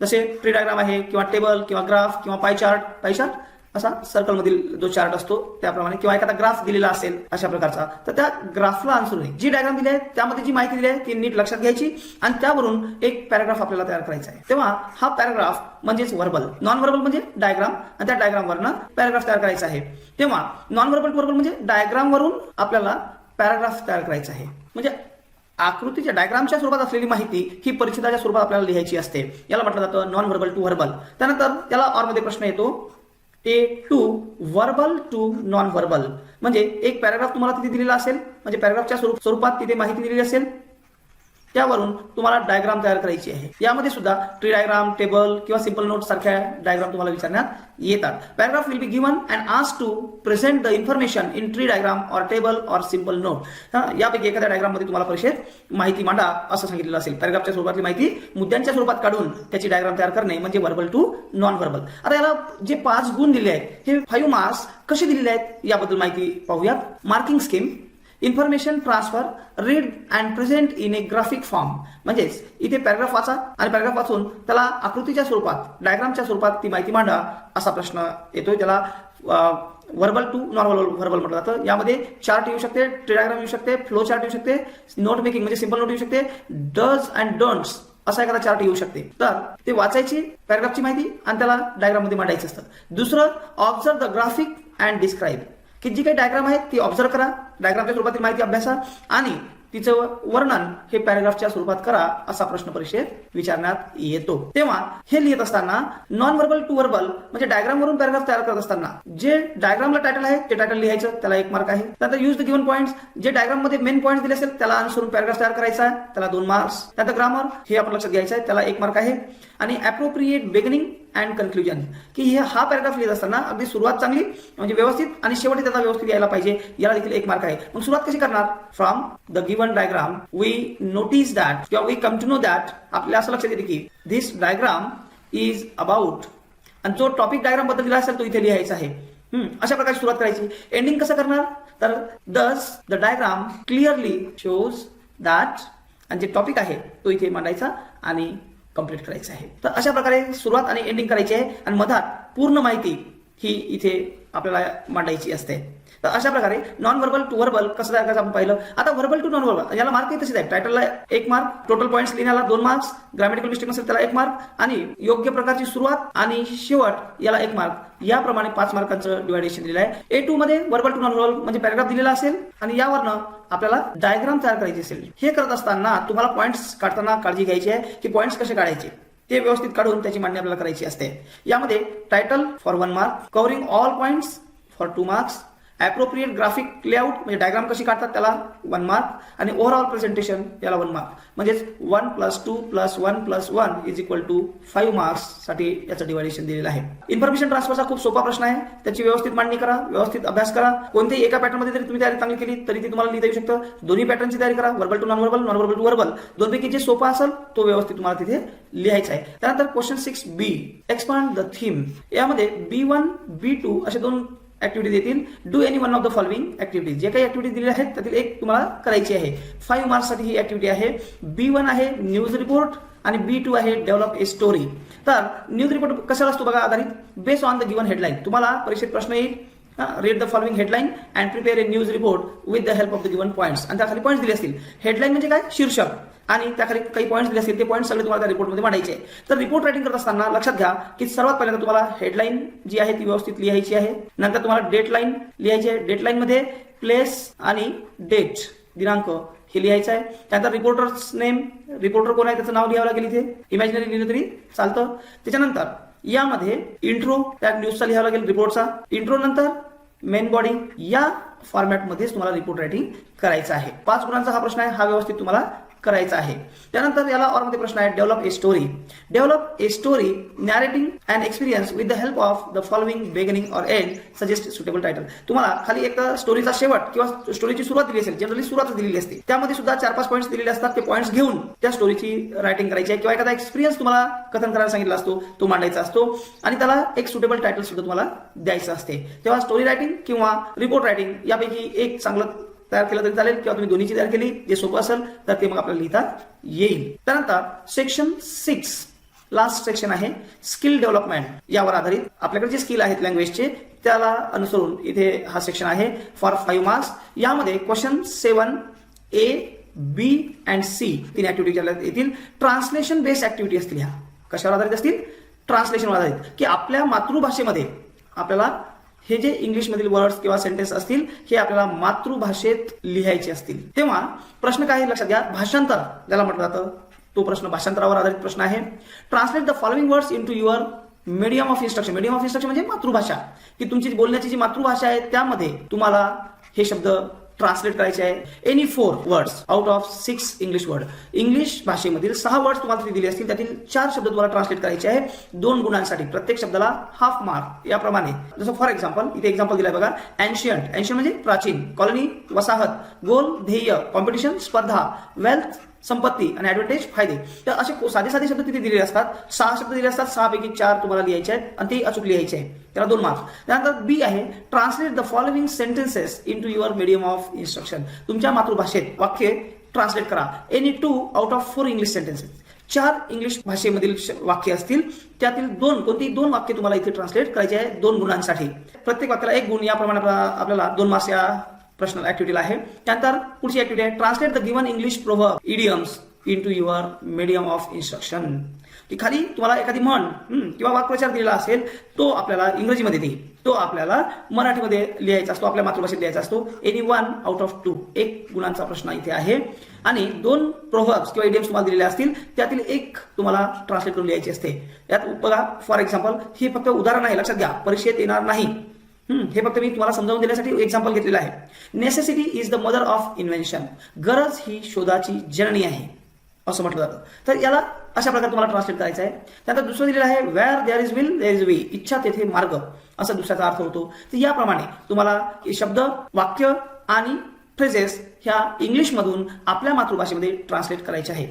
जसे ट्री डायग्राम आहे किंवा टेबल किंवा ग्राफ किंवा पाय चार्ट असा सर्कल मधील जो चार्ट असतो त्याप्रमाणे, किंवा एखादा ग्राफ दिलेला असेल अशा प्रकारचा, तर त्या ग्राफला अनुसरून जी डायग्राम दिली आहे त्यामध्ये जी माहिती दिली आहे ती नीट लक्षात घ्यायची आणि त्यावरून एक पॅराग्राफ आपल्याला तयार करायचा आहे. तेव्हा हा पॅराग्राफ म्हणजेच व्हर्बल, नॉन व्हर्बल म्हणजे डायग्राम आणि त्या डायग्रामवरनं पॅराग्राफ तयार करायचा आहे. तेव्हा नॉन व्हर्बल टू व्हर्बल म्हणजे डायग्रामवरून आपल्याला पॅराग्राफ तयार करायचा आहे. म्हणजे आकृतीच्या डायग्रामच्या स्वरूपात असलेली माहिती ही परिच्छेदाच्या स्वरूपात आपल्याला लिहायची असते. याला म्हटलं जातं नॉन व्हर्बल टू व्हर्बल. त्यानंतर त्याला ऑर मध्ये प्रश्न येतो A2 verbal to non verbal, म्हणजे एक पॅराग्राफ तुम्हाला तिथे दिलेला असेल, म्हणजे पॅराग्राफच्या स्वरूपात तिथे माहिती दिलेली असेल, त्यावरून तुम्हाला डायग्राम तयार करायची आहे. यामध्ये सुद्धा ट्री डायग्राम, टेबल किंवा सिंपल नोट सारख्या डायग्राम तुम्हाला विचारण्यात येतात. Paragraph will be given and asked to present the information in tree diagram or table or simple note. यापैकी एखाद्या डायग्राम मध्ये तुम्हाला परीक्षेत माहिती मांडा असं सांगितलेलं असेल. पॅराग्राफच्या स्वरूपातली माहिती मुद्द्यांच्या स्वरूपात काढून त्याची डायग्राम तयार करणे म्हणजे व्हर्बल टू नॉन व्हर्बल. आता याला जे 5 गुण दिले आहेत हे 5 मार्क्स कसे दिलेले आहेत याबद्दल माहिती पाहूयात. Marking scheme, information transfer, read and present in A graphic form, म्हणजेच इथे पॅराग्राफ वाचा आणि पॅराग्राफ वाचून त्याला आकृतीच्या स्वरूपात, डायग्रामच्या स्वरूपात ती माहिती मांडा असा प्रश्न येतोय. त्याला व्हर्बल टू नॉन व्हर्बल म्हटलं जातं. यामध्ये चार्ट येऊ शकते, ट्री डायग्राम येऊ शकते, फ्लो चार्ट येऊ शकते, नोट मेकिंग म्हणजे सिंपल नोट येऊ शकते, डज अँड डोंट्स असा एखादा चार्ट येऊ शकते. तर ते वाचायची पॅराग्राफची माहिती आणि त्याला डायग्राम मध्ये मांडायचं असतं. दुसरं, observe the graphic and describe, की जी काही डायग्राम आहे ती ऑब्झर्व करा, डायग्रामच्या स्वरूपातील माहिती अभ्यासा आणि तिचं वर्णन हे पॅराग्राफच्या स्वरूपात करा असा प्रश्न परीक्षेत विचारण्यात येतो. तेव्हा हे लिहित असताना नॉन व्हर्बल टू व्हर्बल म्हणजे डायग्राम वरून पॅराग्राफ तयार करत असताना जे डायग्रामला टायटल आहे ते टायटल लिहायचं, त्याला 1 मार्क आहे. त्यानंतर यूज द गिव्हन पॉइंट्स, जे डायग्राम मध्ये मेन पॉइंट्स दिले असेल त्याला अनुसरून पॅराग्राफ तयार करायचा आहे, त्याला 2 मार्क्स. त्यानंतर ग्रामर हे आपण लक्षात घ्यायचं आहे, त्याला 1 मार्क आहे. आणि अप्रोप्रिएट बिगिनिंग अँड कन्क्लुजन की हा पॅराग्राफ लिहित असताना अगदी सुरुवात चांगली म्हणजे व्यवस्थित आणि शेवटी त्याचा व्यवस्थित यायला पाहिजे, याला देखील 1 मार्क आहे. मग सुरुवात कशी करणार? From the given diagram we notice that किंवा we come to know that, आपल्याला असं लक्षात येते की धिस डायग्राम इज अबाउट, आणि जो टॉपिक डायग्राम बद्दल दिला असेल तो इथे लिहायचा आहे. अशा प्रकारे सुरुवात करायची. एंडिंग कसं करणार? तर दस the diagram clearly shows that, आणि जे टॉपिक आहे तो इथे मांडायचा आणि कंप्लीट करायचं आहे. तर अशा प्रकारे सुरुवात आणि एंडिंग करायची आहे आणि मधात पूर्ण माहिती ही इथे आपल्याला मांडायची असते. तर अशा प्रकारे नॉन व्हर्बल टू व्हर्बल कसं तयार करायचं आपण पाहिलं. आता व्हर्बल टू नॉन व्हर्बल याला मार्क तसेच आहे. टायटलला 1 मार्क, टोटल पॉईंट्स लिहिण्याला 2 मार्क्स, ग्रामॅटिकल मिस्टेक असेल त्याला 1 मार्क आणि योग्य प्रकारची सुरुवात आणि शेवट याला 1 मार्क. याप्रमाणे 5 मार्कांचं डिवायडेशन दिलेलं आहे. A2 मध्ये व्हर्बल टू नॉन व्हर्बल म्हणजे पॅराग्राफ दिलेला असेल आणि यावरनं आपल्याला डायग्राम तयार करायची असेल. हे करत असताना तुम्हाला पॉईंट्स काढताना काळजी घ्यायची आहे की पॉईंट्स कसे काढायचे ते व्यवस्थित काढून त्याची मांडणी आपल्याला करायची असते. यामध्ये title for 1 mark, covering all points for 2 marks, appropriate graphic layout म्हणजे डायग्राम कशी काढतात त्याला 1 मार्क आणि ओव्हरऑल प्रेझेंटेशन याला 1 मार्क. म्हणजेच 1 + 2 + 1 + 1 = 5 मार्क्स साठी याचं डिवायडेशन दिलेलं आहे. इन्फॉर्मेशन ट्रान्सफरचा खूप सोपा प्रश्न आहे. त्याची व्यवस्थित मांडणी करा, व्यवस्थित अभ्यास करा. कोणत्याही एका पॅटर्न मध्ये जरी तुम्ही तयारी चांगली केली तरी ते तुम्हाला लिहिता येऊ शकतं. दोन्ही पॅटर्नची तयारी करा, verbal to non verbal, non verbal to verbal, दोनपैकी जे सोपा असेल तो व्यवस्थित तुम्हाला तिथे लिहायचा आहे. त्यानंतर question 6B, expand the theme. यामध्ये B1 B2 असे 2 ऍक्टिव्हिटी देतील. Do any one of the following activities, जे काही ऍक्टिव्हिटी दिलेल्या आहेत त्यातील एक तुम्हाला करायची आहे. 5 मार्क्स साठी ही ऍक्टिव्हिटी आहे. B1 आहे न्यूज रिपोर्ट आणि B2 आहे डेव्हलप ए स्टोरी. तर न्यूज रिपोर्ट कशाला असतो बघा, आधारित based on the given headline. तुम्हाला परीक्षेत प्रश्न येईल, read the following headline and prepare A news report with the help of the given points. आणि त्याखाली पॉईंट्स दिले असतील. हेडलाईन म्हणजे काय? शीर्षक, आणि त्याखाली काही पॉईंट्स दिले असतील ते पॉईंट्स सगळे तुम्हाला त्या रिपोर्टमध्ये मांडायचे आहे. तर रिपोर्ट रायटिंग करत असताना लक्षात घ्या की सर्वात पहिल्यांदा तुम्हाला हेडलाईन जी आहे ती व्यवस्थित लिहायची आहे. नंतर तुम्हाला डेटलाईन लिहायची आहे. डेटलाईन मध्ये प्लेस आणि डेट, दिनांक हे लिहायचं आहे. त्यानंतर रिपोर्टर्स नेम, रिपोर्टर कोण आहे त्याचं नाव लिहावं लागेल इथे, इमॅजिनरी लिहिलं तरी चालतं. त्याच्यानंतर यामध्ये इंट्रो, त्या न्यूजचा लिहावा लागेल, रिपोर्टचा इंट्रो, नंतर मेन बॉडी. या फॉर्मॅटमध्येच तुम्हाला रिपोर्ट रायटिंग करायचं आहे. 5 गुणांचा हा प्रश्न आहे, हा व्यवस्थित तुम्हाला करायचा आहे. त्यानंतर याला और मध्ये प्रश्न आहे develop a story. Develop a story नॅरेटिंग and experience with the help of the following beginning और एंड, सजेस्ट सुटेबल टायटल. तुम्हाला खाली एक स्टोरीचा शेवट किंवा स्टोरीची सुरुवात दिली असेल, जनरली सुरुवात दिलेली असते, त्यामध्ये सुद्धा 4-5 पॉईंट्स दिलेले असतात. ते पॉईंट्स घेऊन त्या स्टोरीची रायटिंग करायची आहे किंवा एखादा एक्सपिरियन्स तुम्हाला कथन करायला सांगितला असतो तो मांडायचा असतो आणि त्याला एक सुटेबल टायटल सुद्धा तुम्हाला द्यायचं असते. तेव्हा स्टोरी रायटिंग किंवा रिपोर्ट रायटिंग यापैकी एक चांगलं तयार केलं तरी चालेल किंवा तुम्ही दोन्हीची तयार केली, जे सोपं असेल तर ते मग आपल्याला लिहिता येईल. त्यानंतर सेक्शन 6 लास्ट सेक्शन आहे स्किल डेव्हलपमेंट. यावर आधारित आपल्याकडे जे स्किल आहेत लँग्वेजचे त्याला अनुसरून इथे हा सेक्शन आहे फॉर 5 मार्क्स. यामध्ये question 7A, B and C 3 activity येतील. ट्रान्सलेशन बेस्ड ऍक्टिव्हिटी असतील. ह्या कशावर आधारित असतील? ट्रान्सलेशनवर आधारित, की आपल्या मातृभाषेमध्ये आपल्याला हे जे इंग्लिश मधील वर्ड्स किंवा सेंटेन्स असतील हे आपल्याला मातृभाषेत लिहायचे असतील. तेव्हा प्रश्न काय लक्षात घ्या, भाषांतर ज्याला म्हटलं जातं तो प्रश्न भाषांतरावर आधारित प्रश्न आहे. Translate the following words into your medium of instruction. Medium of instruction म्हणजे मातृभाषा, की तुमची बोलण्याची जी मातृभाषा आहे त्यामध्ये तुम्हाला हे शब्द ट्रान्सलेट करायचे आहे. Any 4 words out of 6 English word. English भाषेमधील 6 वर्ड्स तुम्हाला दिले असतील, त्यातील 4 शब्द तुम्हाला ट्रान्सलेट करायचे आहे 2 गुणांसाठी. प्रत्येक शब्दाला हाफ मार्क. याप्रमाणे जसं फॉर एक्झाम्पल इथे एक्झाम्पल दिलाय बघा. एन्शियंट, एन्शियंट म्हणजे प्राचीन, कॉलनी वसाहत, गोल ध्येय, कॉम्पिटिशन स्पर्धा, वेल्थ संपत्ती आणि ऍडव्हान्टेज फायदे. तर असे साधे साधे शब्द तिथे दिलेले असतात. 6 शब्द दिले असतात, 6 पैकी 4 तुम्हाला लिहायचे आहेत आणि ते अचूक लिहायचे आहे, त्याला 2 मार्क्स. त्यानंतर B आहे translate the following sentences into your medium of instruction. तुमच्या मातृभाषेत वाक्य ट्रान्सलेट करा. Any 2 out of 4 English sentences. 4 English भाषेमधील वाक्य असतील, त्यातील 2 कोणतीही 2 वाक्य तुम्हाला इथे ट्रान्सलेट करायचे आहे 2 गुणांसाठी. प्रत्येक वाक्याला 1 गुण. याप्रमाणे आपल्याला 2 मार्क्स या प्रश्न ऍक्टिव्हिटीला आहे. त्यानंतर पुढची ऍक्टिव्हिटी आहे translate the given English proverb idioms into your medium of instruction. की खाली तुम्हाला एखादी म्हण किंवा वाक्प्रचार दिलेला असेल तो आपल्याला इंग्रजीमध्ये देईल तो आपल्याला मराठीमध्ये लिहायचा असतो, आपल्या मातृभाषेत लिहायचा असतो. एनी 1 आउट ऑफ 2, 1 गुणांचा प्रश्न इथे आहे. आणि 2 प्रोव्हर्ब्स किंवा इडियम्स तुम्हाला दिलेले असतील, त्यातील एक तुम्हाला ट्रान्सलेट करून लिहायची असते. यात बघा, फॉर एक्झाम्पल, हे फक्त उदाहरण आहे, लक्षात घ्या, परीक्षेत येणार नाही. हे फक्त मी तुम्हाला समजावून देण्यासाठी एक्झाम्पल घेतलेलं आहे. Necessity is the mother of invention. गरज ही शोधाची जननी आहे असं म्हटलं जातं. तर याला अशा प्रकारे तुम्हाला ट्रान्सलेट करायचं आहे. त्यानंतर दुसरं दिलेलं आहे, where there is will there is way. इच्छा तेथे मार्ग, असा दुसऱ्याचा अर्थ होतो. तर याप्रमाणे तुम्हाला शब्द, वाक्य आणि फ्रेजेस ह्या इंग्लिशमधून आपल्या मातृभाषेमध्ये ट्रान्सलेट करायचे आहे.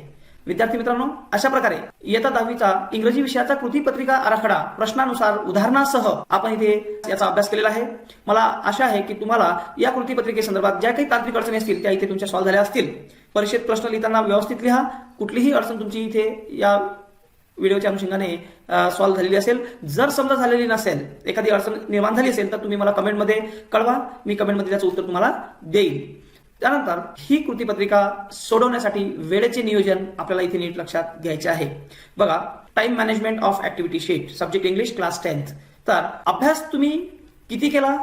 विद्यार्थी मित्रांनो, अशा प्रकारे इयत्ता 10वीचा इंग्रजी विषयाचा कृतीपत्रिका आराखडा प्रश्नानुसार उदाहरणासह आपण इथे याचा अभ्यास केलेला आहे. मला आशा आहे की तुम्हाला या कृतीपत्रिकेसंदर्भात ज्या काही तांत्रिक अडचणी असतील त्या इथे तुमच्या सॉल्व्ह झाल्या असतील. परीक्षेत प्रश्न लिहिताना व्यवस्थित लिहा. कुठलीही अडचण तुमची इथे या व्हिडिओच्या अनुषंगाने सॉल्व्ह झालेली असेल. जर समजा झालेली नसेल, एखादी अडचण निर्माण झाली असेल, तर तुम्ही मला कमेंटमध्ये कळवा. मी कमेंटमध्ये त्याचं उत्तर तुम्हाला देईल. त्यानंतर ही कृतीपत्रिका सोडवण्यासाठी वेळेचे नियोजन आपल्याला इथे नीट लक्षात घ्यायचे आहे. बघा, time management of activity sheet, subject English, class 10th. तर अभ्यास तुम्ही किती केला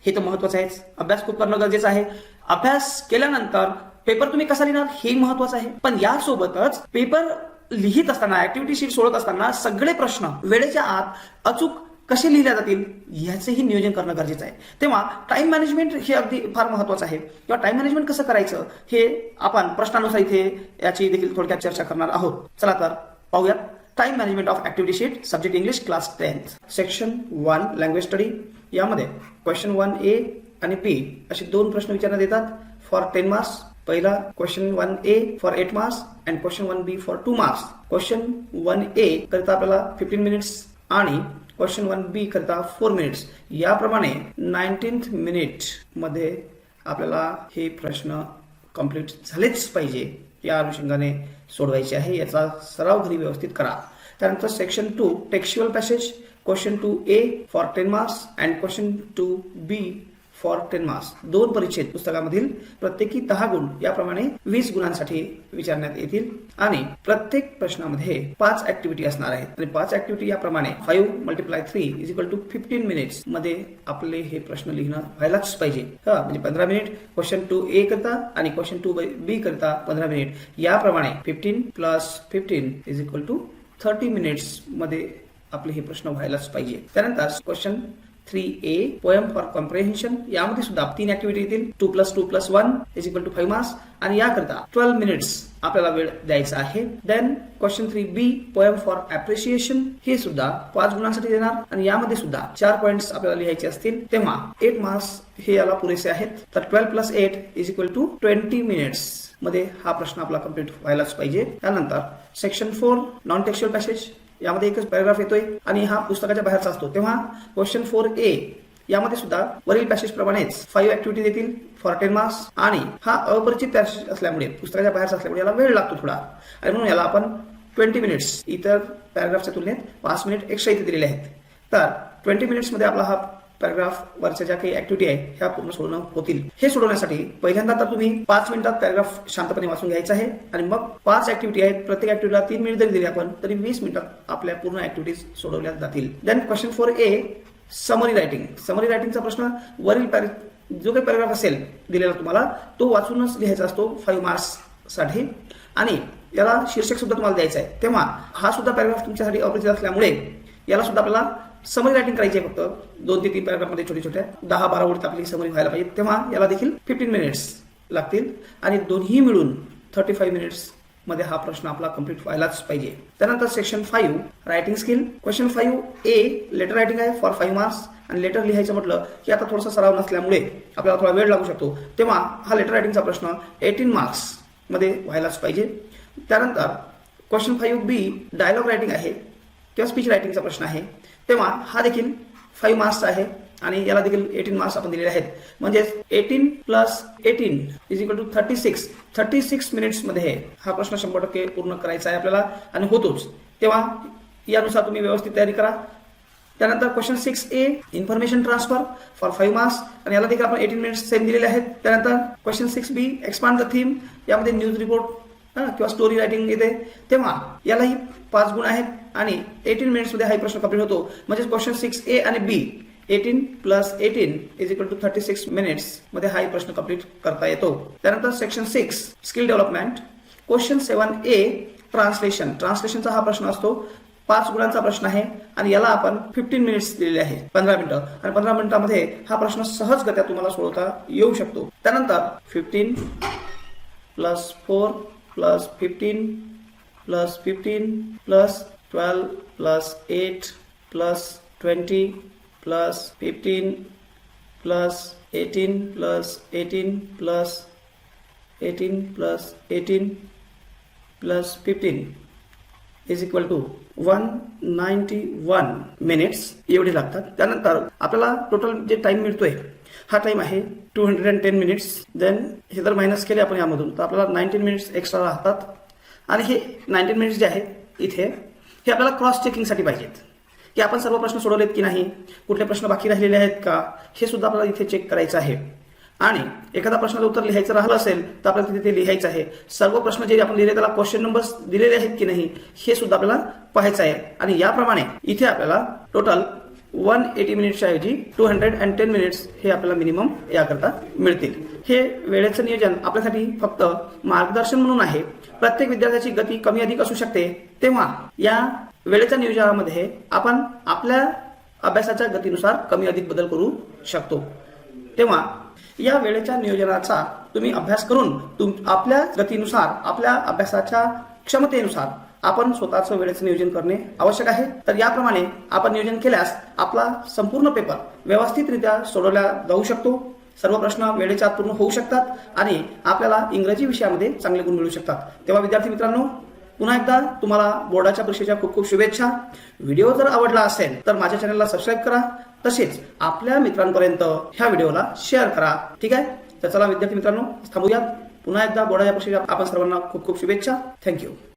हे तर महत्वाचं आहेच. अभ्यास खूप करणं गरजेचं आहे. अभ्यास केल्यानंतर पेपर तुम्ही कसा लिहिणार हे महत्वाचं आहे. पण यासोबतच पेपर लिहित असताना, ऍक्टिव्हिटी शीट सोडत असताना सगळे प्रश्न वेळेच्या आत अचूक कसे लिहिले जातील याचेही नियोजन करणं गरजेचं आहे. तेव्हा टाइम मॅनेजमेंट हे अगदी फार महत्वाचं आहे. किंवा टाइम मॅनेजमेंट कसं करायचं हे आपण प्रश्नानुसार इथे याची देखील थोडक्यात चर्चा करणार आहोत. चला तर पाहूयात. Time management of activity sheet, subject English, class 10th. Section 1 language study. यामध्ये क्वेश्चन 1A आणि B असे 2 प्रश्न विचारण्यात येतात फॉर 10 मार्क्स. पहिला question 1A for 8 marks and question 1B for 2 marks. Question 1A करता आपल्याला 15 मिनिट्स आणि क्वेश्चन 1B करता 4 मिनिट्स. याप्रमाणे 19th मिनिट मध्ये आपल्याला हे प्रश्न कंप्लीट झालेच पाहिजे. या अनुषंगाने सोडवायचे आहे. याचा सराव घरी व्यवस्थित करा. त्यानंतर section 2 textual passage, question 2A for 10 marks and question 2B for 10 marks. 2 परिच्छेद पुस्तकामधील प्रत्येकी 10 गुण याप्रमाणे 20 गुणांसाठी विचारण्यात येतील. आणि प्रत्येक प्रश्नामध्ये 5 ऍक्टिव्हिटी असणार आहेत. आणि 5 ऍक्टिव्हिटी याप्रमाणे 5 × 3 = 15 मिनिट्स मध्ये आपले हे प्रश्न लिहिणं व्हायलाच पाहिजे. म्हणजे 15 मिनिट क्वेश्चन 2A करता आणि क्वेश्चन 2B करता 15 मिनिट. याप्रमाणे 15 + 15 = 30 मिनिट्स मध्ये आपले हे प्रश्न व्हायलाच पाहिजे. त्यानंतर question 3A poem for comprehension. यामध्ये सुद्धा 3 ऍक्टिव्हिटी येतील. 2 + 2 + 1 = 5 मार्क्स. आणि याकरता 12 मिनिट्स आपल्याला वेळ द्यायचा आहे. Then question 3B poem for appreciation. हे सुद्धा 5 गुणांसाठी देणार आणि यामध्ये सुद्धा 4 पॉइंट्स आपल्याला लिहायचे असतील. तेव्हा 8 मार्क्स हे याला पुरेसे आहेत. तर 12 + 8 = 20 मिनिट्स मध्ये हा प्रश्न आपला कंप्लीट व्हायलाच पाहिजे. त्यानंतर सेक्शन 4 नॉन टेक्स्च्युअल पॅसेज. यामध्ये एकच पॅराग्राफ येतोय आणि हा पुस्तकाच्या बाहेरचा असतो. तेव्हा क्वेश्चन 4A यामध्ये सुद्धा वरील पॅसेज प्रमाणेच 5 ऍक्टिव्हिटी देतील फॉर 10 मार्क्स. आणि हा अपरिचित पॅसेज असल्यामुळे, पुस्तकाच्या बाहेरचा असल्यामुळे याला वेळ लागतो थोडा, आणि म्हणून याला आपण 20 मिनिट्स, इतर पॅराग्राफच्या तुलनेत 5 मिनिट एक्स्ट्रा इथे दिलेले आहेत. तर 20 मिनिट्स मध्ये आपला हा पॅराग्राफ वरच्या ज्या काही ऍक्टिव्हिटी आहे ह्या पूर्ण सोडवणं होतील. हे सोडवण्यासाठी पहिल्यांदा तर तुम्ही 5 मिनिटात पॅराग्राफ शांतपणे वाचून घ्यायचा आहे. आणि मग 5 ऍक्टिव्हिटी आहेत, प्रत्येक ऍक्टिव्हिटीला 3 मिनिट जरी दिली आपण तरी 20 मिनिटात आपल्या पूर्ण ऍक्टिव्हिटीज सोडवल्या जातील. Then question 4A summary writing. Summary रायटिंगचा प्रश्न वरील जो काही पॅराग्राफ असेल दिलेला तुम्हाला तो वाचूनच लिहायचा असतो 5 मार्क्स साठी. आणि याला शीर्षक सुद्धा तुम्हाला द्यायचं आहे. तेव्हा हा सुद्धा पॅराग्राफ तुमच्यासाठी अपरिचित असल्यामुळे याला सुद्धा आपल्याला समरी रायटिंग करायची आहे. फक्त 2 ते 3 पॅराग्राफ मध्ये छोट्या 10-12 ओळीत आपली समरी व्हायला पाहिजे. तेव्हा याला देखील 15 मिनिट्स लागतील. आणि दोन्ही मिळून 35 मिनिट्स मध्ये हा प्रश्न आपला कंप्लीट व्हायलाच पाहिजे. त्यानंतर section 5 writing skill. Question 5A letter writing आहे फॉर 5 मार्क्स. आणि लेटर लिहायचं म्हटलं की आता थोडासा सराव नसल्यामुळे आपल्याला थोडा वेळ लागू शकतो. तेव्हा हा लेटर रायटिंगचा प्रश्न 18 मार्क्स मध्ये व्हायलाच पाहिजे. त्यानंतर क्वेश्चन 5B डायलॉग रायटिंग आहे किंवा स्पीच रायटिंगचा प्रश्न आहे. तेव्हा हा देखील 5 मार्क्स आहे आणि याला देखील 18 मार्क्स आपण दिलेले आहेत. म्हणजे 18 + 18 = 36 मिनिट्स मध्ये हा प्रश्न 100% पूर्ण करायचा आहे आपल्याला आणि होतोच. तेव्हा यानुसार तुम्ही व्यवस्थित तयारी करा. त्यानंतर question 6A information transfer for 5 marks आणि याला देखील आपण 18 मिनिट्स सेम दिलेले आहेत. त्यानंतर question 6B expand the theme. यामध्ये न्यूज रिपोर्ट किंवा स्टोरी रायटिंग येते. तेव्हा यालाही 5 गुण आहेत आणि 18 मिनिट्स मध्ये हा प्रश्न कंप्लीट होतो. म्हणजे क्वेश्चन 6A आणि B 18 plus 18 is equal to 36 minutes मध्ये हा प्रश्न कंप्लीट करता येतो. त्यानंतर section 6 skill development, question 7A translation. ट्रान्सलेशनचा हा प्रश्न असतो, 5 गुणांचा प्रश्न आहे आणि याला आपण 15 मिनिट्स दिलेले आहे, 15 मिनिटं, आणि 15 मिनिटांमध्ये हा प्रश्न सहजगत्या तुम्हाला सोडवता येऊ शकतो. त्यानंतर 15 plus 4 plus 15 plus 15 plus 12 plus 8 plus 20 plus 15 plus 18 plus 18 plus 18 plus 18 plus 15 is equal to 191 minutes एवढे लागतात. त्यानंतर आपल्याला टोटल जे टाइम मिळतोय हा टाइम आहे 210 मिनिट्स. देन हे जर मायनस केले आपण यामधून तर आपल्याला 19 मिनिट्स एक्स्ट्रा राहतात. आणि हे 19 मिनिट्स जे आहेत इथे हे आपल्याला क्रॉस चेकिंगसाठी पाहिजेत की आपण सर्व प्रश्न सोडवलेत की नाही, कुठले प्रश्न बाकी राहिलेले आहेत का, हे सुद्धा आपल्याला इथे चेक करायचं आहे. आणि एखादा प्रश्नाचं उत्तर लिहायचं राहिलं असेल तर आपल्याला तिथे ते लिहायचं आहे. सर्व प्रश्न जे आपण लिहिले त्याला क्वेश्चन नंबर्स दिलेले आहेत की नाही हे सुद्धा आपल्याला पाहायचं आहे. आणि याप्रमाणे इथे आपल्याला टोटल 180 मिनिट्सच्या ऐवजी 210 मिनिट्स हे आपल्याला मिनिमम याकरता मिळतील. हे वेळेचं नियोजन आपल्यासाठी फक्त मार्गदर्शन म्हणून आहे. प्रत्येक विद्यार्थ्याची गती कमी अधिक असू शकते, तेव्हा या वेळेच्या नियोजनामध्ये आपण आपल्या अभ्यासाच्या गतीनुसार कमी अधिक बदल करू शकतो. तेव्हा या वेळेच्या नियोजनाचा तुम्ही अभ्यास करून आपल्या गतीनुसार, आपल्या अभ्यासाच्या क्षमतेनुसार आपण स्वतःचं वेळेचं नियोजन करणे आवश्यक आहे. तर याप्रमाणे आपण नियोजन केल्यास आपला संपूर्ण पेपर व्यवस्थितरित्या सोडवला जाऊ शकतो. सर्व प्रश्न वेळेच्या आत पूर्ण होऊ शकतात आणि आपल्याला इंग्रजी विषयामध्ये चांगले गुण मिळू शकतात. तेव्हा विद्यार्थी मित्रांनो, पुन्हा एकदा तुम्हाला बोर्डाच्या परीक्षेच्या खूप खूप शुभेच्छा. व्हिडिओ जर आवडला असेल तर माझ्या चॅनलला सबस्क्राईब करा, तसेच आपल्या मित्रांपर्यंत ह्या व्हिडिओला शेअर करा. ठीक आहे, तर चला विद्यार्थी मित्रांनो थांबूयात. पुन्हा एकदा बोर्डाच्या परीक्षेच्या आपण सर्वांना खूप खूप शुभेच्छा. थँक्यू.